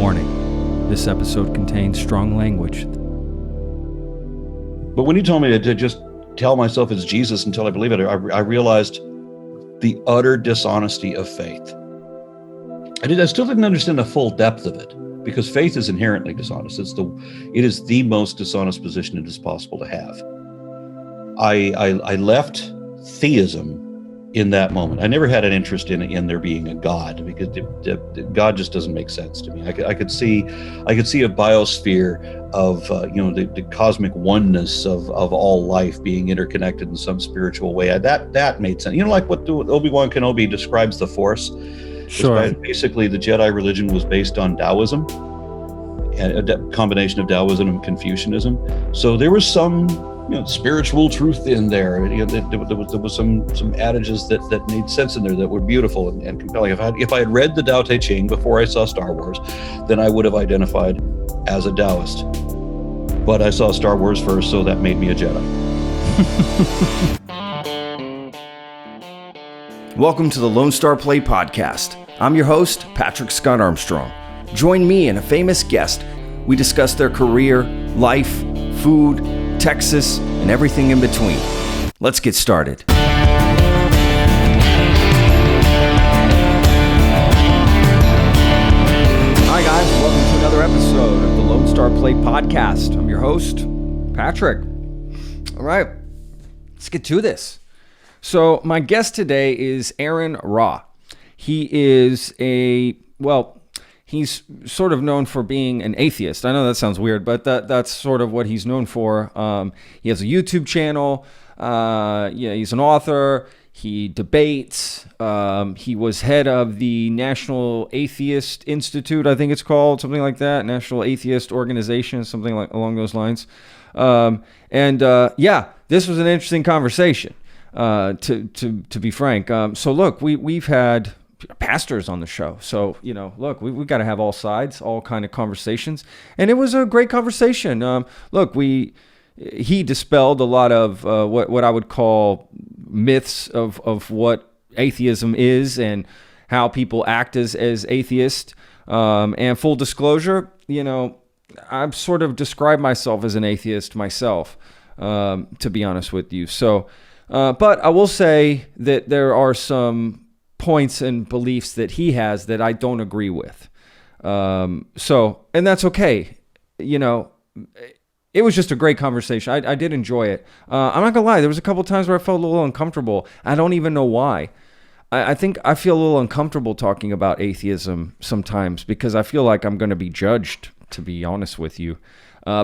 Warning, this episode contains strong language. But when he told me to just tell myself it's Jesus until I believe it, I realized the utter dishonesty of faith. I still didn't understand the full depth of it, because faith is inherently dishonest. It is the most dishonest position it is possible to have. I left theism in that moment. I never had an interest in there being a God, because God just doesn't make sense to me. I could see a biosphere of the cosmic oneness of all life being interconnected in some spiritual way. That made sense. Like what Obi-Wan Kenobi describes the Force. Sure. Basically, the Jedi religion was based on Taoism, and a combination of Taoism and Confucianism. So there was some spiritual truth in there. There was some adages that made sense in there that were beautiful and compelling. If I had read the Tao Te Ching before I saw Star Wars, then I would have identified as a Taoist. But I saw Star Wars first, so that made me a Jedi. Welcome to the Lone Star Play Podcast. I'm your host, Patrick Scott Armstrong. Join me and a famous guest. We discuss their career, life, food, Texas, and everything in between. Let's get started. Hi guys, welcome to another episode of the Lone Star Play Podcast. I'm your host, Patrick. All right, let's get to this. So my guest today is Aron Ra. He is he's sort of known for being an atheist. I know that sounds weird, but that's sort of what he's known for. He has a YouTube channel. He's an author. He debates. He was head of the National Atheist Institute, I think it's called, something like that. National Atheist Organization, something like along those lines. This was an interesting conversation. To be frank. So look, we've had pastors on the show. So, we've got to have all sides, all kind of conversations. And it was a great conversation. He dispelled a lot of what I would call myths of what atheism is and how people act as atheists. And full disclosure, I've sort of described myself as an atheist myself, to be honest with you. So, but I will say that there are some points and beliefs that he has that I don't agree with. And that's okay. It was just a great conversation. I did enjoy it. I'm not gonna lie. There was a couple times where I felt a little uncomfortable. I don't even know why. I think I feel a little uncomfortable talking about atheism sometimes because I feel like I'm going to be judged, to be honest with you.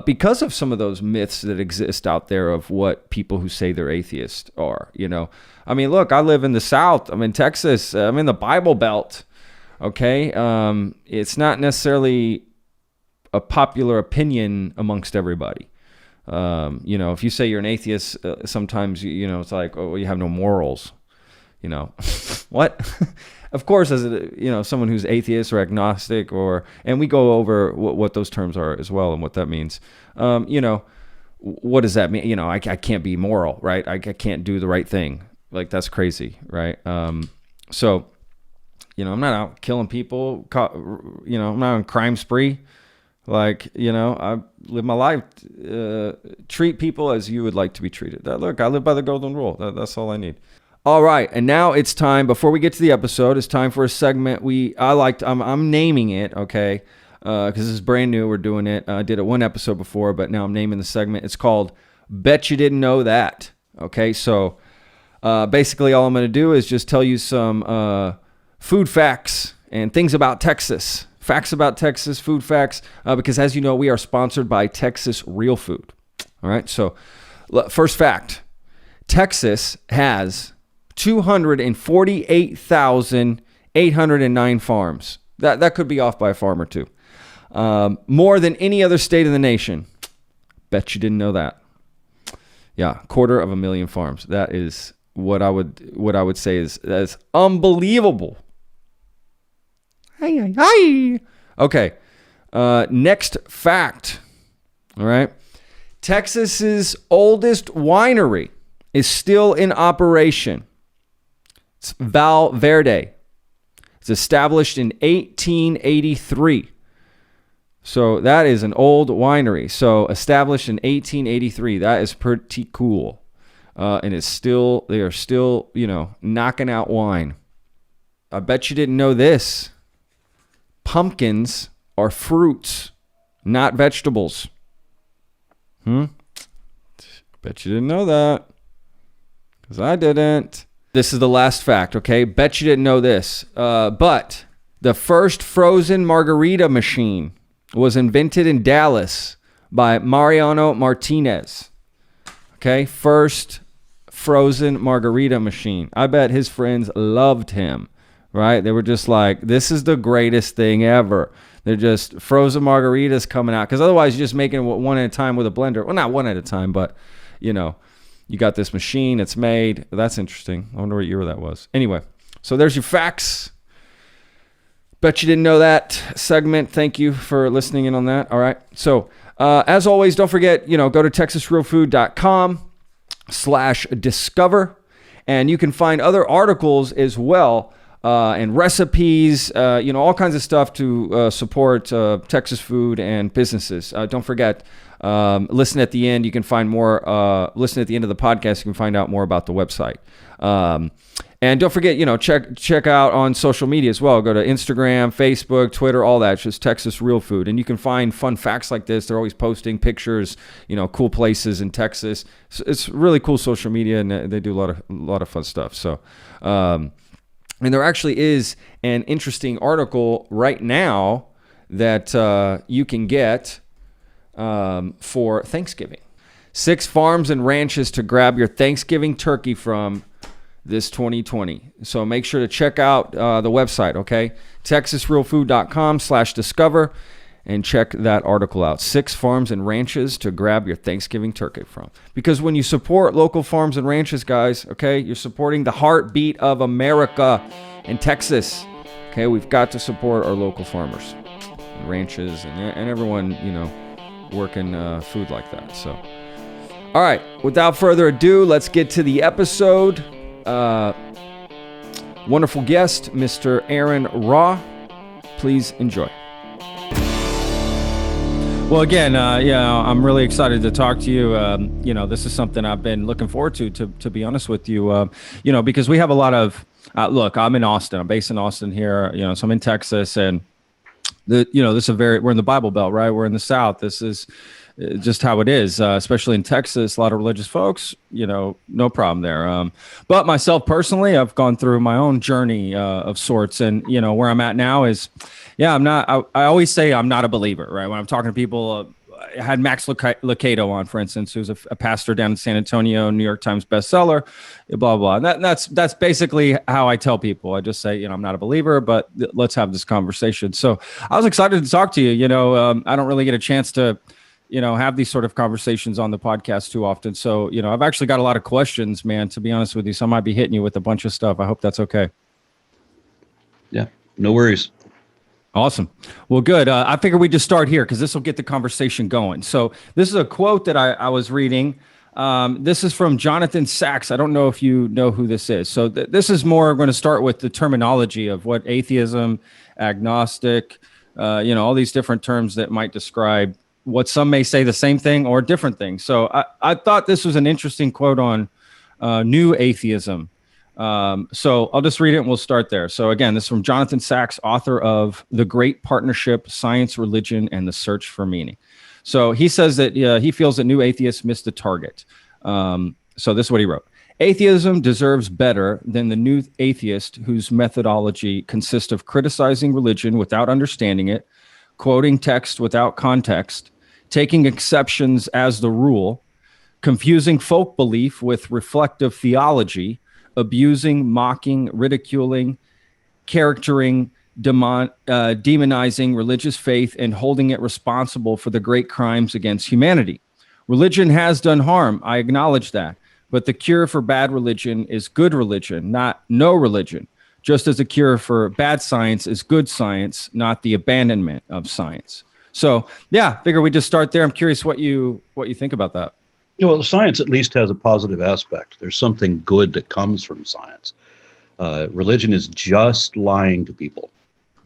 Because of some of those myths that exist out there of what people who say they're atheists are, I mean, look, I live in the South. I'm in Texas. I'm in the Bible Belt. Okay. It's not necessarily a popular opinion amongst everybody. If you say you're an atheist, sometimes, it's like, oh, you have no morals, what? Of course, as someone who's atheist or agnostic, and we go over what those terms are as well and what that means. What does that mean? I can't be moral, right? I can't do the right thing. Like, that's crazy, right? So, I'm not out killing people. I'm not on crime spree. Like, I live my life. Treat people as you would like to be treated. Look, I live by the golden rule. That's all I need. All right, and now it's time, before we get to the episode, it's time for a segment I'm naming it, okay, because this is brand new, we're doing it. I did it one episode before, but now I'm naming the segment. It's called Bet You Didn't Know That, okay? So basically all I'm going to do is just tell you some food facts and things about Texas. Facts about Texas, food facts, because as you know, we are sponsored by Texas Real Food, all right? So first fact, Texas has 248,809 farms. That could be off by a farm or two. More than any other state in the nation. Bet you didn't know that. Yeah, 250,000 farms. That is what I would say is unbelievable. Hi. Okay. Next fact. All right. Texas's oldest winery is still in operation. It's Val Verde. It's established in 1883. So that is an old winery. So established in 1883. That is pretty cool. And they are still, knocking out wine. I bet you didn't know this. Pumpkins are fruits, not vegetables. Bet you didn't know that. Because I didn't. This is the last fact, okay? Bet you didn't know this. But the first frozen margarita machine was invented in Dallas by Mariano Martinez. Okay? First frozen margarita machine. I bet his friends loved him, right? They were just like, this is the greatest thing ever. They're just frozen margaritas coming out. Because otherwise, you're just making one at a time with a blender. Well, not one at a time, but, you got this machine. It's made. That's interesting. I wonder what year that was. Anyway, so there's your facts. Bet you didn't know that segment. Thank you for listening in on that. All right. So as always, don't forget, go to texasrealfood.com/discover. And you can find other articles as well and recipes, all kinds of stuff to support Texas food and businesses. Don't forget, listen at the end. You can find more. Listen at the end of the podcast. You can find out more about the website. And don't forget, check out on social media as well. Go to Instagram, Facebook, Twitter, all that. It's just Texas Real Food. And you can find fun facts like this. They're always posting pictures, cool places in Texas. It's really cool social media, and they do a lot of fun stuff. So, and there actually is an interesting article right now that you can get for Thanksgiving. 6 farms and ranches to grab your Thanksgiving turkey from this 2020. So make sure to check out the website, okay? texasrealfood.com/discover and check that article out. 6 farms and ranches to grab your Thanksgiving turkey from. Because when you support local farms and ranches, guys, okay, you're supporting the heartbeat of America and Texas. Okay, we've got to support our local farmers and ranches and everyone, working food like that. So, all right, without further ado, let's get to the episode. Wonderful guest, Mr. Aron Ra. Please enjoy. Well, again, I'm really excited to talk to you. This is something I've been looking forward to be honest with you, because we have a lot of, look, I'm in Austin. I'm based in Austin here, so I'm in Texas, and we're in the Bible Belt, right? We're in the South. This is just how it is, especially in Texas. A lot of religious folks, no problem there. But myself personally, I've gone through my own journey of sorts, and where I'm at now is, I'm not. I always say I'm not a believer, right? When I'm talking to people, I had Max Lucado on, for instance, who's a pastor down in San Antonio, New York Times bestseller, blah blah. And that's basically how I tell people. I just say, I'm not a believer, but let's have this conversation. So I was excited to talk to you. I don't really get a chance to have these sort of conversations on the podcast too often. So, I've actually got a lot of questions, man, to be honest with you. So I might be hitting you with a bunch of stuff. I hope that's okay. Yeah, no worries. Awesome. Well, good. I figured we'd just start here because this will get the conversation going. So this is a quote that I was reading. This is from Jonathan Sacks. I don't know if you know who this is. So this is more going to start with the terminology of what atheism, agnostic, all these different terms that might describe what some may say the same thing or different things. So I thought this was an interesting quote on new atheism. So I'll just read it and we'll start there. So again, this is from Jonathan Sacks, author of The Great Partnership, Science, Religion, and the Search for Meaning. So he says that he feels that new atheists missed the target. So this is what he wrote. Atheism deserves better than the new atheist whose methodology consists of criticizing religion without understanding it, quoting text without context, taking exceptions as the rule, confusing folk belief with reflective theology, abusing, mocking, ridiculing, characterizing, demonizing religious faith, and holding it responsible for the great crimes against humanity. Religion has done harm, I acknowledge that, but the cure for bad religion is good religion, not no religion, just as the cure for bad science is good science, not the abandonment of science. So, figure we just start there. I'm curious what you think about that. Well, science at least has a positive aspect. There's something good that comes from science. Religion is just lying to people.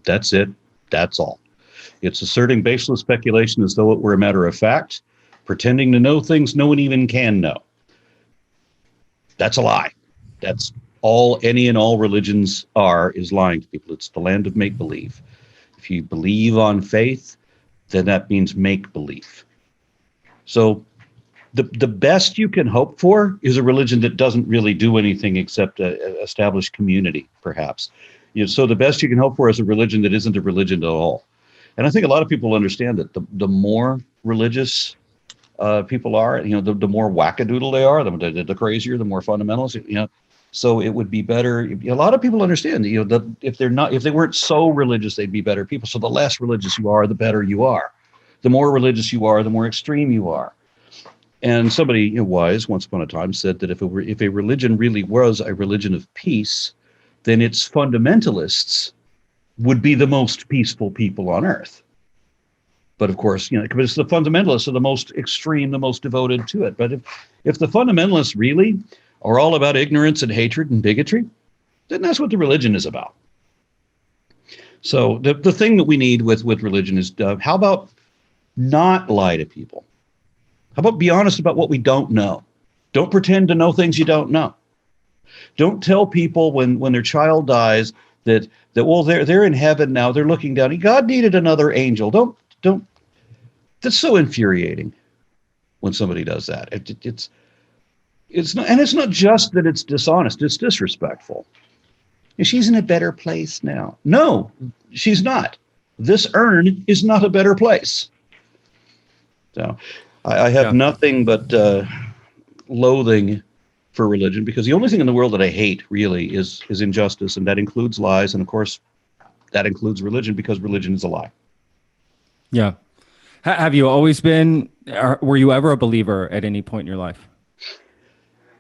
That's it. That's all. It's asserting baseless speculation as though it were a matter of fact, pretending to know things no one even can know. That's a lie. That's all any and all religions is lying to people. It's the land of make-believe. If you believe on faith, then that means make-believe. So the best you can hope for is a religion that doesn't really do anything except establish community, perhaps. So the best you can hope for is a religion that isn't a religion at all. And I think a lot of people understand that the more religious people are, the more wackadoodle they are, the crazier, the more fundamentalist, So it would be better. A lot of people understand, that if they weren't so religious, they'd be better people. So the less religious you are, the better you are. The more religious you are, the more extreme you are. And somebody wise once upon a time said that if a religion really was a religion of peace, then its fundamentalists would be the most peaceful people on earth. But of course, because the fundamentalists are the most extreme, the most devoted to it. But if the fundamentalists really are all about ignorance and hatred and bigotry, then that's what the religion is about. So the thing that we need with religion is, how about not lie to people? How about be honest about what we don't know? Don't pretend to know things you don't know. Don't tell people when their child dies that well, they're in heaven now, they're looking down. God needed another angel. Don't. That's so infuriating when somebody does that. It's not, and it's not just that it's dishonest, it's disrespectful. She's in a better place now. No, she's not. This urn is not a better place. So I have nothing but loathing for religion, because the only thing in the world that I hate really is injustice, and that includes lies, and of course that includes religion, because religion is a lie. Yeah. Have you always been, or were you ever a believer at any point in your life?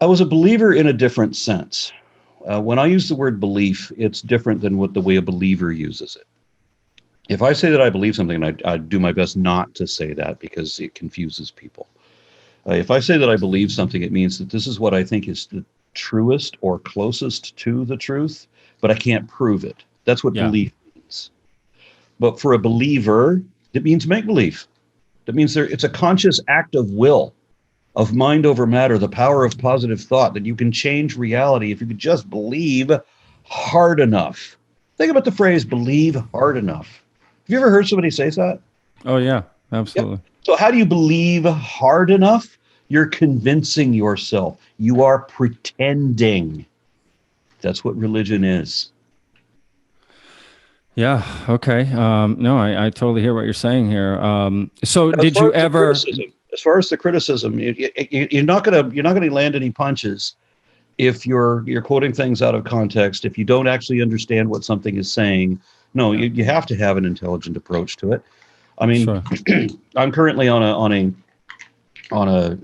I was a believer in a different sense. When I use the word belief, it's different than what the way a believer uses it. If I say that I believe something, and I do my best not to say that because it confuses people. If I say that I believe something, it means that this is what I think is the truest or closest to the truth, but I can't prove it. That's what belief means. But for a believer, it means make believe. That means it's a conscious act of will, of mind over matter, the power of positive thought, that you can change reality if you could just believe hard enough. Think about the phrase believe hard enough. Have you ever heard somebody say that? Oh, yeah, absolutely. Yep. So how do you believe hard enough? You're convincing yourself. You are pretending. That's what religion is. Yeah. Okay. No, I totally hear what you're saying here. So did you ever, as far as the criticism, you're not gonna land any punches if you're quoting things out of context, if you don't actually understand what something is saying. No, you have to have an intelligent approach to it. I mean, sure. I'm currently on a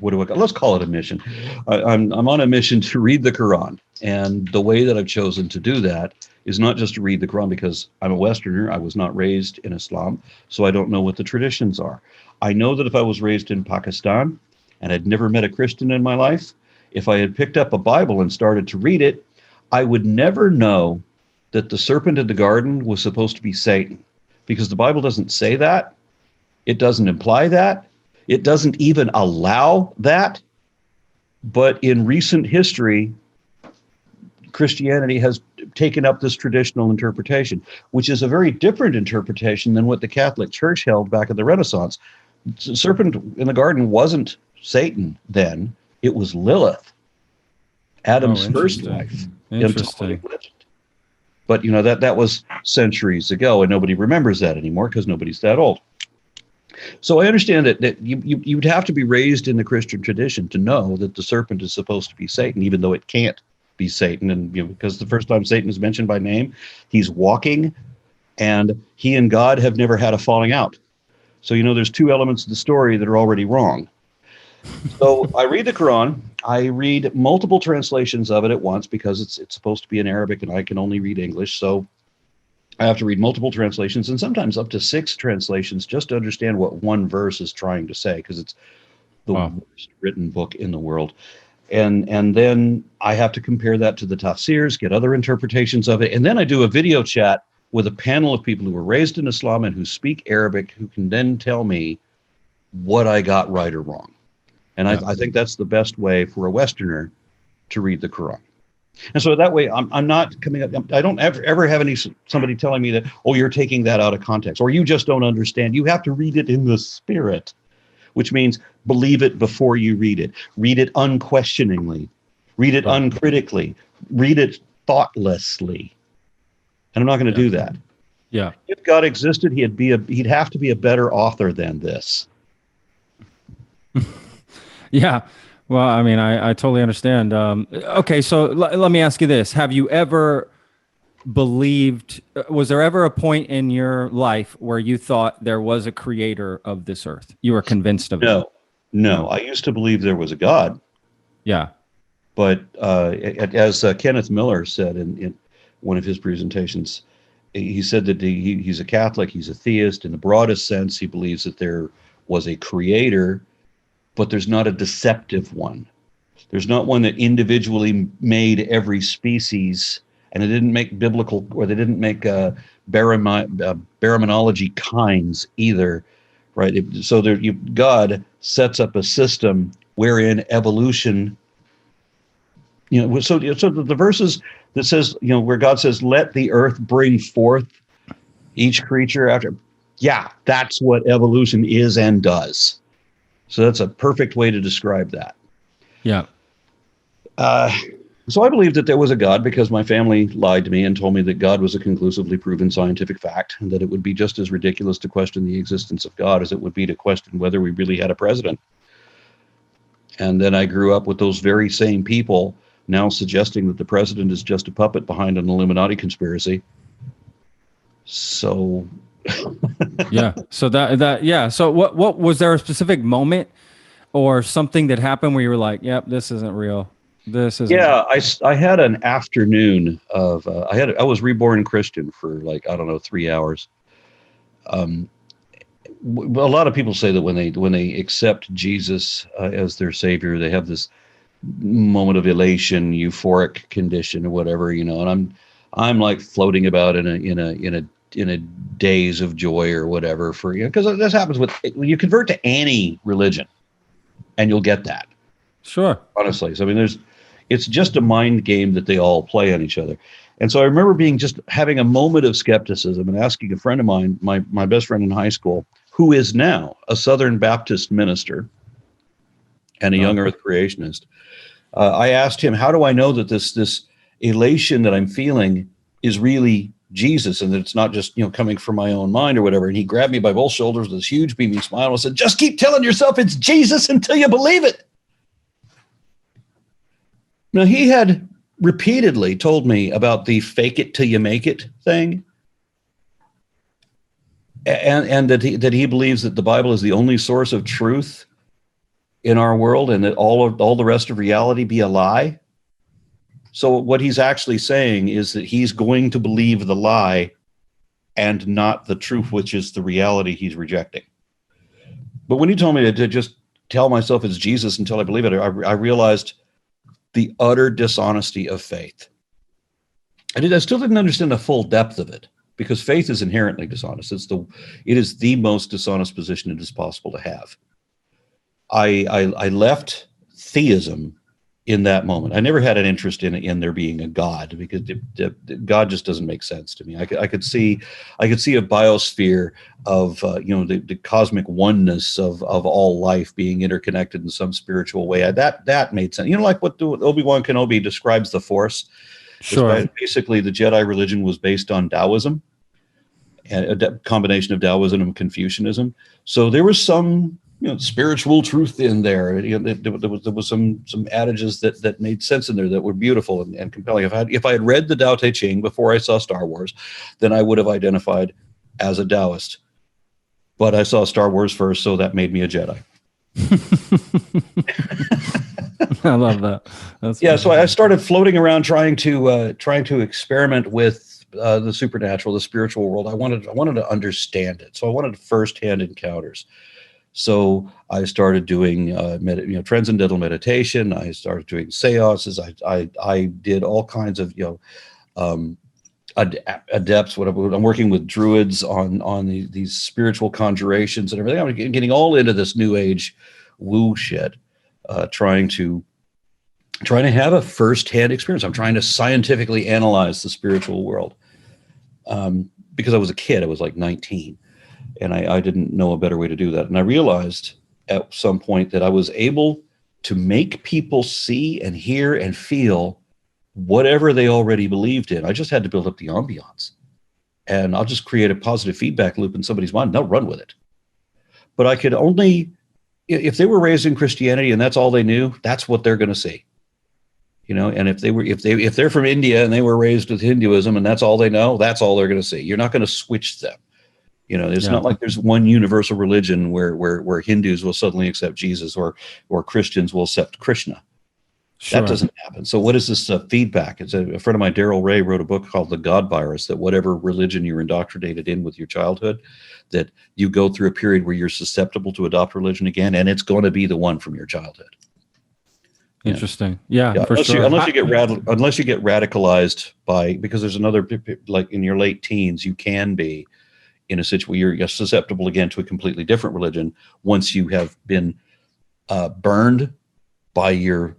what do I call? Let's call it a mission. I'm on a mission to read the Quran, and the way that I've chosen to do that is not just to read the Quran because I'm a Westerner. I was not raised in Islam, so I don't know what the traditions are. I know that if I was raised in Pakistan and I'd never met a Christian in my life, if I had picked up a Bible and started to read it, I would never know that the serpent in the garden was supposed to be Satan, because the Bible doesn't say that. It doesn't imply that. It doesn't even allow that. But in recent history, Christianity has taken up this traditional interpretation, which is a very different interpretation than what the Catholic Church held back in the Renaissance. The serpent in the garden wasn't Satan then. It was Lilith, Adam's first wife. Interesting. But that was centuries ago, and nobody remembers that anymore because nobody's that old. So I understand that you'd have to be raised in the Christian tradition to know that the serpent is supposed to be Satan, even though it can't be Satan. And because the first time Satan is mentioned by name, he's walking, and he and God have never had a falling out. So there's two elements of the story that are already wrong. So I read the Quran. I read multiple translations of it at once because it's supposed to be in Arabic and I can only read English. So I have to read multiple translations, and sometimes up to 6 translations, just to understand what one verse is trying to say, because it's the worst written book in the world. And then I have to compare that to the tafsirs, get other interpretations of it. And then I do a video chat with a panel of people who were raised in Islam and who speak Arabic, who can then tell me what I got right or wrong. And I think that's the best way for a Westerner to read the Quran. And so that way, I'm not coming up. I don't ever have somebody telling me that, oh, you're taking that out of context, or you just don't understand. You have to read it in the spirit, which means believe it before you read it. Read it unquestioningly. Read it uncritically. Read it thoughtlessly. And I'm not going to do that. Yeah. If God existed, he'd have to be a better author than this. Yeah. Well, I mean, I totally understand. Okay, so let me ask you this. Have you ever believed, was there ever a point in your life where you thought there was a creator of this earth? You were convinced of it? No. I used to believe there was a God. Yeah. But as Kenneth Miller said in one of his presentations, he said that he's a Catholic, he's a theist. In the broadest sense, he believes that there was a creator, but there's not a deceptive one. There's not one that individually made every species, and it didn't make biblical, or they didn't make baraminology kinds either, right? God sets up a system wherein evolution, so the verses that says, where God says, let the earth bring forth each creature after, that's what evolution is and does. So that's a perfect way to describe that. Yeah. So I believe that there was a God because my family lied to me and told me that God was a conclusively proven scientific fact, and that it would be just as ridiculous to question the existence of God as it would be to question whether we really had a president. And then I grew up with those very same people now suggesting that the president is just a puppet behind an Illuminati conspiracy. So yeah. So So what was there a specific moment or something that happened where you were like, yep, this isn't real. This isn't. Yeah. I had an afternoon of, I was reborn Christian for 3 hours. A lot of people say that when they accept Jesus as their savior, they have this moment of elation, euphoric condition or whatever, and I'm like floating about in a daze of joy or whatever, for because this happens when you convert to any religion, and you'll get that. Sure. Honestly, so I mean, it's just a mind game that they all play on each other. And so I remember having a moment of skepticism and asking a friend of mine, my best friend in high school, who is now a Southern Baptist minister and a young earth creationist. I asked him, how do I know that this elation that I'm feeling is really Jesus and that it's not just, coming from my own mind or whatever? And he grabbed me by both shoulders with this huge beaming smile and said, just keep telling yourself it's Jesus until you believe it. Now, he had repeatedly told me about the fake it till you make it thing. And that he believes that the Bible is the only source of truth in our world, and that all the rest of reality be a lie. So what he's actually saying is that he's going to believe the lie and not the truth, which is the reality he's rejecting. But when he told me to just tell myself it's Jesus until I believe it, I realized the utter dishonesty of faith. I still didn't understand the full depth of it, because faith is inherently dishonest. It is the most dishonest position it is possible to have. I left theism in that moment. I never had an interest in there being a God, because God just doesn't make sense to me. I could see a biosphere of the cosmic oneness of all life being interconnected in some spiritual way. That made sense. Like what Obi-Wan Kenobi describes the Force. Sure. Basically, the Jedi religion was based on Taoism, and a combination of Taoism and Confucianism. So there was some spiritual truth in there. There was some adages that made sense in there that were beautiful and compelling. If I had read the Tao Te Ching before I saw Star Wars, then I would have identified as a Taoist. But I saw Star Wars first, so that made me a Jedi. I love that. So I started floating around trying to experiment with the supernatural, the spiritual world. I wanted to understand it. So I wanted firsthand encounters. So I started doing transcendental meditation. I started doing seances. I did all kinds of adepts. I'm working with druids on these spiritual conjurations and everything. I'm getting all into this new age woo shit, trying to have a firsthand experience. I'm trying to scientifically analyze the spiritual world. Because I was a kid, I was like 19, and I didn't know a better way to do that. And I realized at some point that I was able to make people see and hear and feel whatever they already believed in. I just had to build up the ambiance, and I'll just create a positive feedback loop in somebody's mind. They'll run with it. But I could only, if they were raised in Christianity and that's all they knew, that's what they're going to see. And if they're from India and they were raised with Hinduism and that's all they know, that's all they're going to see. You're not going to switch them. It's not like there's one universal religion where Hindus will suddenly accept Jesus or Christians will accept Krishna. Sure. That doesn't happen. So what is this feedback? It's a friend of mine, Daryl Ray, wrote a book called The God Virus, that whatever religion you're indoctrinated in with your childhood, that you go through a period where you're susceptible to adopt religion again, and it's going to be the one from your childhood. Interesting. Yeah, for unless sure. Unless you get radicalized because there's another, like in your late teens, you can be in a situation where you're susceptible again to a completely different religion once you have been burned by your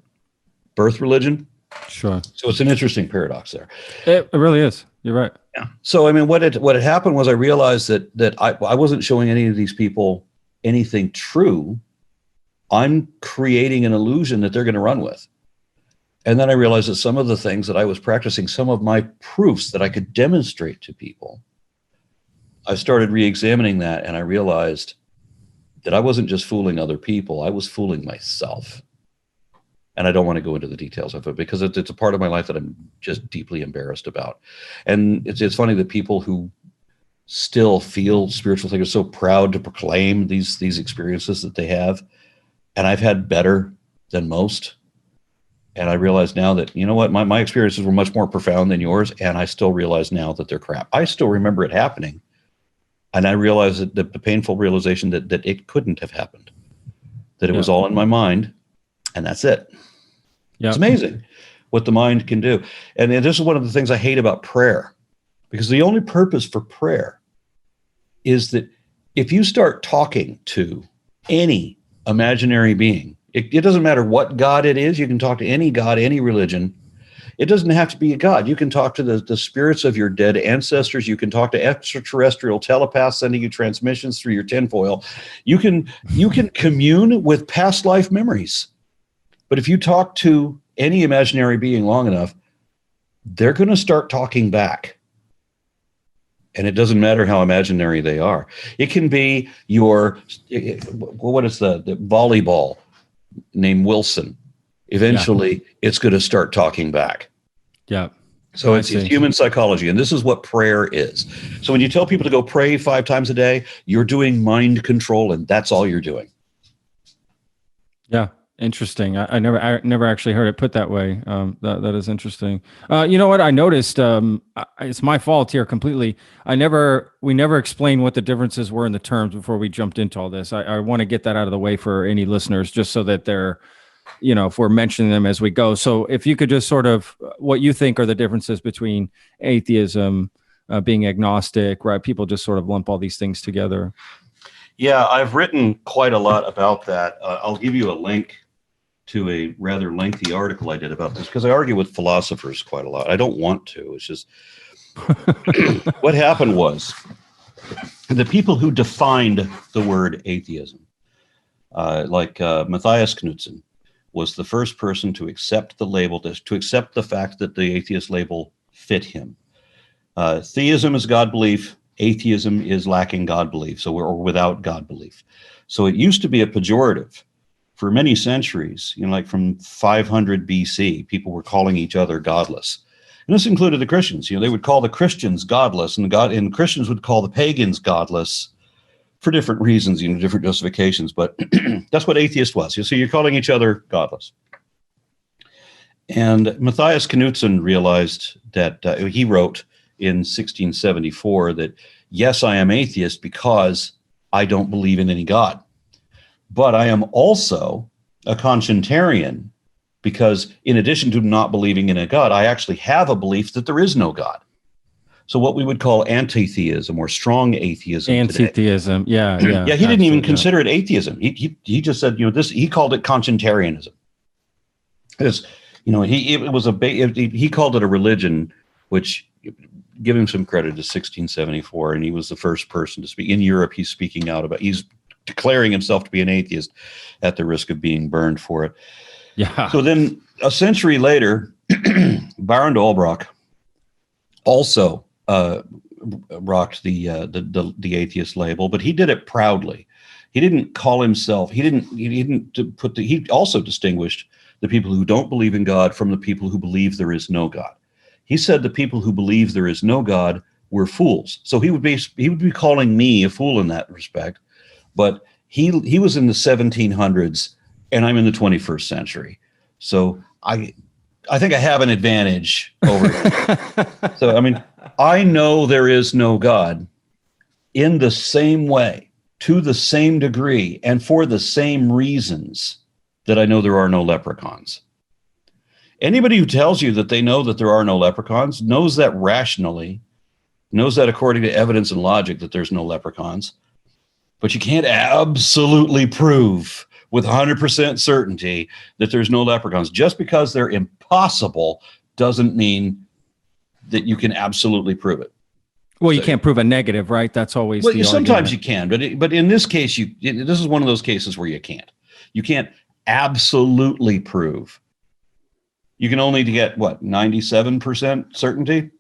birth religion. Sure. So it's an interesting paradox there. It really is. You're right. Yeah. So I mean, what had happened was I realized that I wasn't showing any of these people anything true. I'm creating an illusion that they're going to run with. And then I realized that some of the things that I was practicing, some of my proofs that I could demonstrate to people, I started re-examining that, and I realized that I wasn't just fooling other people, I was fooling myself. And I don't want to go into the details of it because it's a part of my life that I'm just deeply embarrassed about. And it's funny that people who still feel spiritual things are so proud to proclaim these experiences that they have. And I've had better than most. And I realize now that, you know what, my experiences were much more profound than yours. And I still realize now that they're crap. I still remember it happening. And I realized that the painful realization that it couldn't have happened, that it was all in my mind, and that's it. Yep. It's amazing what the mind can do. And this is one of the things I hate about prayer, because the only purpose for prayer is that if you start talking to any imaginary being, it doesn't matter what God it is, you can talk to any God, any religion. It doesn't have to be a God. You can talk to the spirits of your dead ancestors. You can talk to extraterrestrial telepaths sending you transmissions through your tinfoil. You can commune with past life memories. But if you talk to any imaginary being long enough, they're going to start talking back. And it doesn't matter how imaginary they are. It can be what is the volleyball named Wilson? Eventually, it's going to start talking back. Yeah. So it's human psychology. And this is what prayer is. So when you tell people to go pray 5 times a day, you're doing mind control, and that's all you're doing. Yeah. Interesting. I never actually heard it put that way. That is interesting. You know what I noticed? It's my fault here completely. We never explained what the differences were in the terms before we jumped into all this. I want to get that out of the way for any listeners, just so that they're, if we're mentioning them as we go. So if you could just sort of what you think are the differences between atheism, being agnostic, right? People just sort of lump all these things together. Yeah, I've written quite a lot about that. I'll give you a link to a rather lengthy article I did about this, because I argue with philosophers quite a lot. I don't want to. It's just what happened was the people who defined the word atheism, like Matthias Knudsen, was the first person to accept the label, to accept the fact that the atheist label fit him. Theism is God belief. Atheism is lacking God belief, or without God belief. So it used to be a pejorative. For many centuries, like from 500 BC, people were calling each other godless. And this included the Christians. They would call the Christians godless, and Christians would call the pagans godless for different reasons, different justifications. But that's what atheist was. So you're calling each other godless. And Matthias Knudsen realized that he wrote in 1674 that, yes, I am atheist because I don't believe in any God. But I am also a conscientarian because in addition to not believing in a God, I actually have a belief that there is no God. So what we would call anti-theism or strong atheism today. Anti-theism, yeah. Yeah, he didn't even consider it atheism. He just said, he called it conscientarianism. It's, he called it a religion, which, give him some credit, is 1674, and he was the first person to speak in Europe. He's declaring himself to be an atheist at the risk of being burned for it. Yeah. So then a century later, Baron de Olbrock also rocked the atheist label, but he did it proudly. He didn't call himself. He also distinguished the people who don't believe in God from the people who believe there is no God. He said the people who believe there is no God were fools. So he would be calling me a fool in that respect. But he was in the 1700s, and I'm in the 21st century. So I think I have an advantage over him. So, I mean, I know there is no God in the same way, to the same degree, and for the same reasons that I know there are no leprechauns. Anybody who tells you that they know that there are no leprechauns knows that rationally, knows that according to evidence and logic that there's no leprechauns, but you can't absolutely prove with 100% certainty that there's no leprechauns. Just because they're impossible doesn't mean that you can absolutely prove it. Well, you can't prove a negative, right? That's always the sometimes argument. you can, but in this case, this is one of those cases where you can't. You can't absolutely prove. You can only get 97% certainty.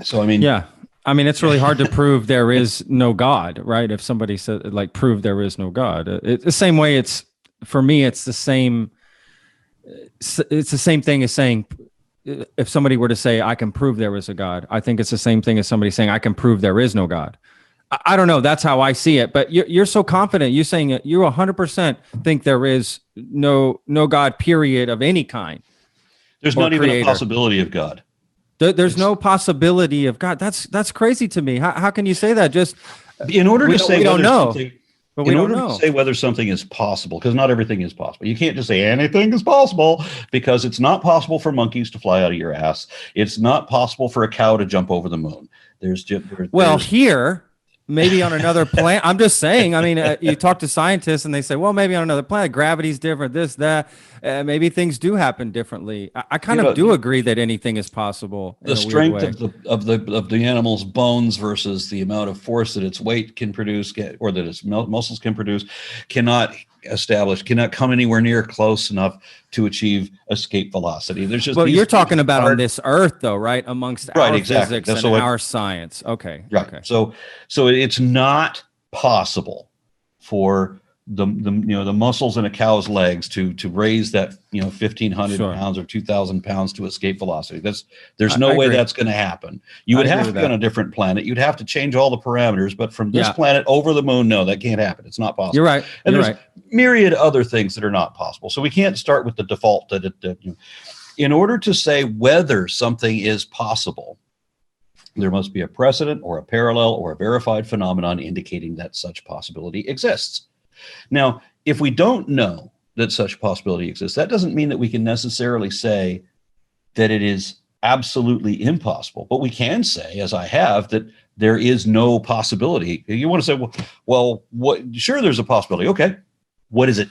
So I mean, yeah. I mean, it's really hard to prove there is no God, right? If somebody said, prove there is no God, it's the same way. For me, it's the same. It's the same thing as saying, if somebody were to say, I can prove there is a God, I think it's the same thing as somebody saying, I can prove there is no God. I don't know. That's how I see it. But you're so confident. You're saying you 100% think there is no God, period, of any kind. There's not even a possibility of God. There's no possibility of God. That's crazy to me. How can you say that? Just in order to say we don't know. But we in don't order know. to say whether something is possible, because not everything is possible. You can't just say anything is possible, because it's not possible for monkeys to fly out of your ass. It's not possible for a cow to jump over the moon. Here, maybe on another planet. I'm just saying, I mean, you talk to scientists and they say, well, maybe on another planet, gravity's different, this, that. Maybe things do happen differently. I kind of do agree that anything is possible. The strength of the animal's bones versus the amount of force that its weight can produce, or that its muscles can produce, cannot come anywhere near close enough to achieve escape velocity. There's just you're talking about on this Earth, though, right? Amongst our physics and our science. Okay. Right. Okay. So it's not possible for the muscles in a cow's legs to raise that 1,500 pounds or 2,000 pounds to escape velocity. There's no way that's going to happen. You would have to be on a different planet. You'd have to change all the parameters. But from this planet over the moon, no, that can't happen. It's not possible. You're right. And there's myriad other things that are not possible. So we can't start with the default that in order to say whether something is possible, there must be a precedent or a parallel or a verified phenomenon indicating that such possibility exists. Now, if we don't know that such possibility exists, that doesn't mean that we can necessarily say that it is absolutely impossible. But we can say, as I have, that there is no possibility. You want to say, well, what? Sure, there's a possibility. Okay, what is it?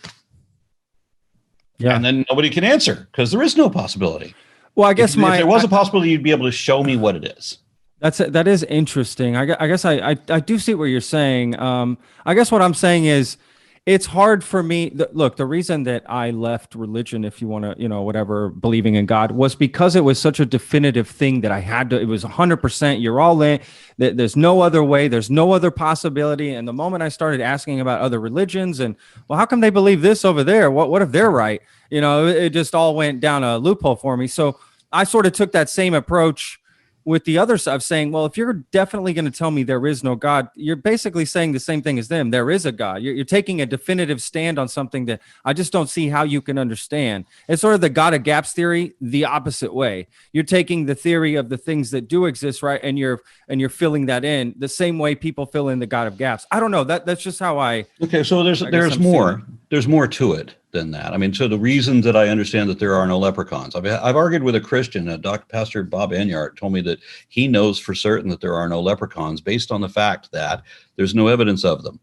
Yeah, and then nobody can answer because there is no possibility. Well, I guess if there was a possibility, you'd be able to show me what it is. That is interesting. I guess I do see what you're saying. I guess what I'm saying is, it's hard for me. Look, the reason that I left religion, if you want to, whatever, believing in God, was because it was such a definitive thing that I had to. It was 100%. You're all in. There's no other way. There's no other possibility. And the moment I started asking about other religions and, well, how come they believe this over there? What if they're right? It just all went down a loophole for me. So I sort of took that same approach with the other side of saying, well, if you're definitely going to tell me there is no God, you're basically saying the same thing as them. There is a God. You're taking a definitive stand on something that I just don't see how you can understand. It's sort of the God of gaps theory, the opposite way. You're taking the theory of the things that do exist, right? And you're filling that in the same way people fill in the God of gaps. I don't know. That's just how I. Okay, so there's more. There's more to it. than that. I mean, so the reasons that I understand that there are no leprechauns. I've argued with a Christian, Dr. Pastor Bob Enyart told me that he knows for certain that there are no leprechauns based on the fact that there's no evidence of them.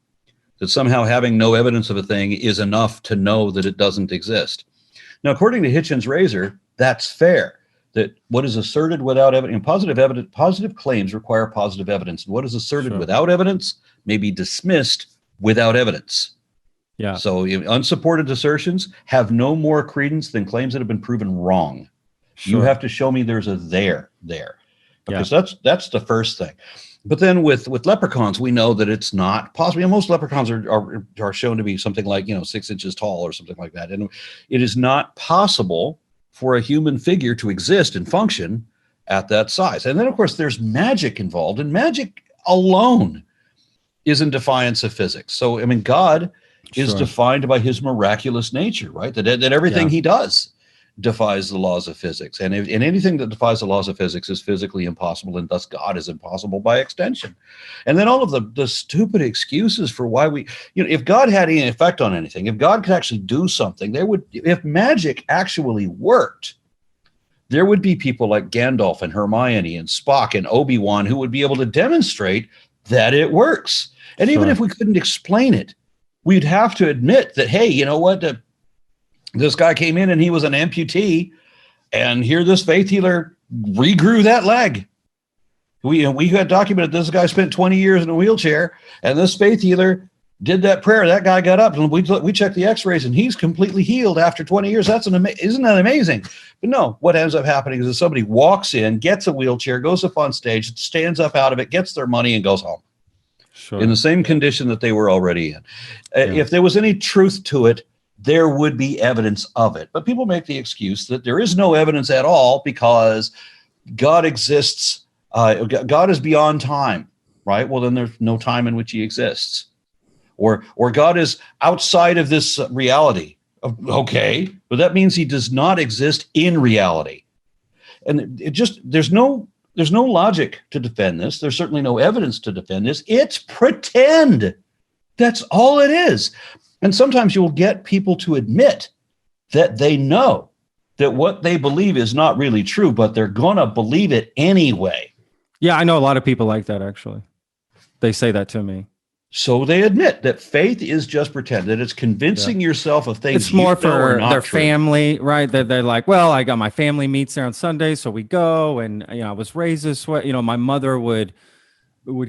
That somehow having no evidence of a thing is enough to know that it doesn't exist. Now, according to Hitchens' razor, that's fair. That what is asserted without evidence, positive claims require positive evidence. And what is asserted without evidence may be dismissed without evidence. Yeah. So unsupported assertions have no more credence than claims that have been proven wrong. You have to show me there's a there, because that's the first thing. But then with leprechauns, we know that it's not possible. You know, most leprechauns are shown to be something like 6 inches tall or something like that, and it is not possible for a human figure to exist and function at that size. And then, of course, there's magic involved, and magic alone is in defiance of physics. So, I mean, God is defined by his miraculous nature, right? That everything he does defies the laws of physics. And anything that defies the laws of physics is physically impossible, and thus God is impossible by extension. And then all of the stupid excuses for why if God had any effect on anything, if God could actually do something, if magic actually worked, there would be people like Gandalf and Hermione and Spock and Obi-Wan who would be able to demonstrate that it works. And even if we couldn't explain it, we'd have to admit that, hey, you know what? This guy came in and he was an amputee, and here this faith healer regrew that leg. We had documented this guy spent 20 years in a wheelchair, and this faith healer did that prayer. That guy got up, and we checked the x-rays, and he's completely healed after 20 years. Isn't that amazing? But no, what ends up happening is that somebody walks in, gets a wheelchair, goes up on stage, stands up out of it, gets their money, and goes home. In the same condition that they were already in. If there was any truth to it, there would be evidence of it. But people make the excuse that there is no evidence at all because God exists. God is beyond time, right? Well, then there's no time in which he exists. Or God is outside of this reality. Okay, but that means he does not exist in reality. And there's no logic to defend this. There's certainly no evidence to defend this. It's pretend. That's all it is. And sometimes you'll get people to admit that they know that what they believe is not really true, but they're going to believe it anyway. Yeah, I know a lot of people like that, actually. They say that to me. So they admit that faith is just pretend, that it's convincing yourself of things. It's more for their family, right? That they're like, well, I got my family meets there on Sunday, so we go. And I was raised this way. My mother would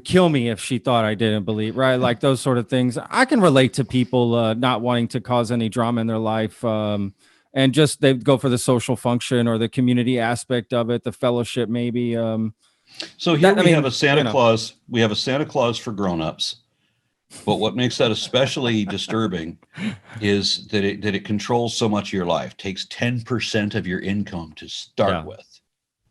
kill me if she thought I didn't believe, right? Like those sort of things. I can relate to people not wanting to cause any drama in their life, and just they go for the social function or the community aspect of it, the fellowship maybe. So here we have a Santa Claus. We have a Santa Claus for grown-ups. But what makes that especially disturbing is that it controls so much of your life, takes 10% of your income to start with.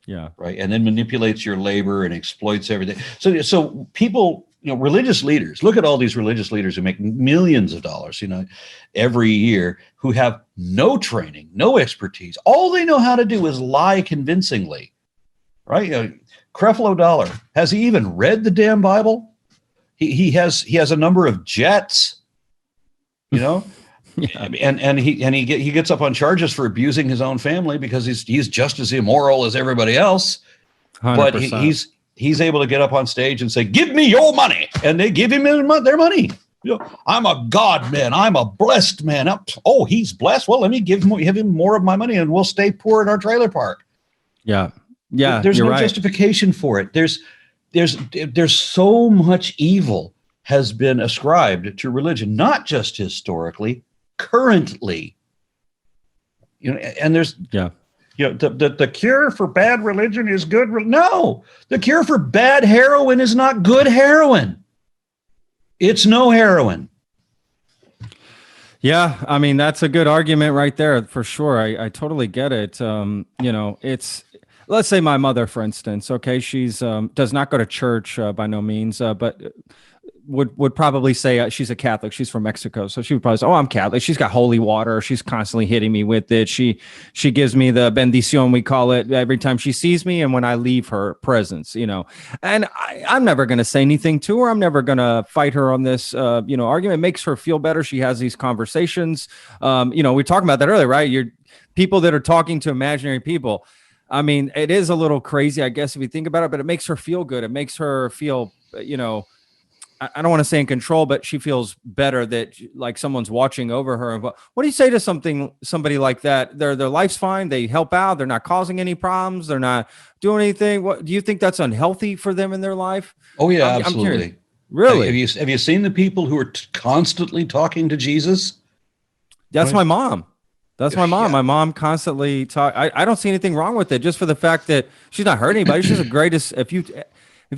Yeah. Right. And then manipulates your labor and exploits everything. So people, religious leaders, look at all these religious leaders who make millions of dollars, every year, who have no training, no expertise. All they know how to do is lie convincingly. Right. Creflo Dollar, has he even read the damn Bible? He has a number of jets, and he gets up on charges for abusing his own family because he's just as immoral as everybody else. 100%. But he's able to get up on stage and say, "Give me your money," and they give him their money. I'm a God man. I'm a blessed man. Oh, he's blessed. Well, let me give him more of my money, and we'll stay poor in our trailer park. Yeah. There's no justification for it. There's so much evil has been ascribed to religion, not just historically, currently. And there's the cure for bad religion is good. No, the cure for bad heroin is not good heroin. It's no heroin. Yeah, I mean, that's a good argument right there for sure. I totally get it. It's, let's say my mother, for instance, okay, she's does not go to church by no means, but would probably say she's a Catholic. She's from Mexico, so she would probably say, "Oh, I'm Catholic." She's got holy water. She's constantly hitting me with it. She gives me the bendición, we call it, every time she sees me, and when I leave her presence, And I'm never going to say anything to her. I'm never going to fight her on this, argument. It makes her feel better. She has these conversations. We were talking about that earlier, right? You're people that are talking to imaginary people. I mean, it is a little crazy, I guess, if you think about it, but it makes her feel good. It makes her feel, I don't want to say in control, but she feels better that like someone's watching over her. What do you say to somebody like that? Their life's fine. They help out. They're not causing any problems. They're not doing anything. What do you think that's unhealthy for them in their life? Oh yeah, absolutely. Really? Have you seen the people who are constantly talking to Jesus? That's my mom. That's my mom. Yeah. My mom constantly talk. I don't see anything wrong with it, just for the fact that she's not hurting anybody. She's the greatest. If you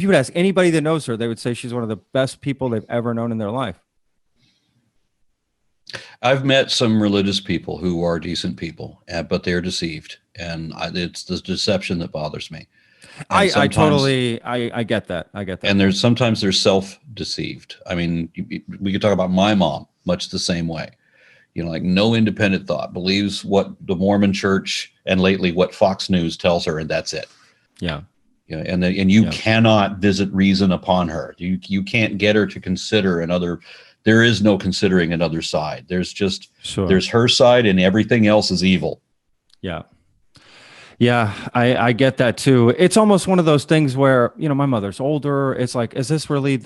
would ask anybody that knows her, they would say she's one of the best people they've ever known in their life. I've met some religious people who are decent people, but they're deceived, and it's the deception that bothers me. I get that. I get that. And sometimes they're self-deceived. I mean, we could talk about my mom much the same way. Like no independent thought, believes what the Mormon Church and lately what Fox News tells her, and that's it. Yeah. And you cannot visit reason upon her. You can't get her to consider another. There is no considering another side. There's just there's her side, and everything else is evil. Yeah. Yeah, I get that too. It's almost one of those things where, my mother's older. It's like, is this really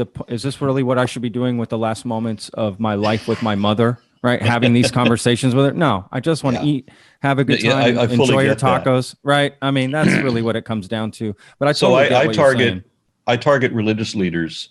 what I should be doing with the last moments of my life with my mother? Right, having these conversations with her. No, I just want to eat, have a good time, enjoy your tacos. That. Right. I mean, that's really what it comes down to. But I target religious leaders,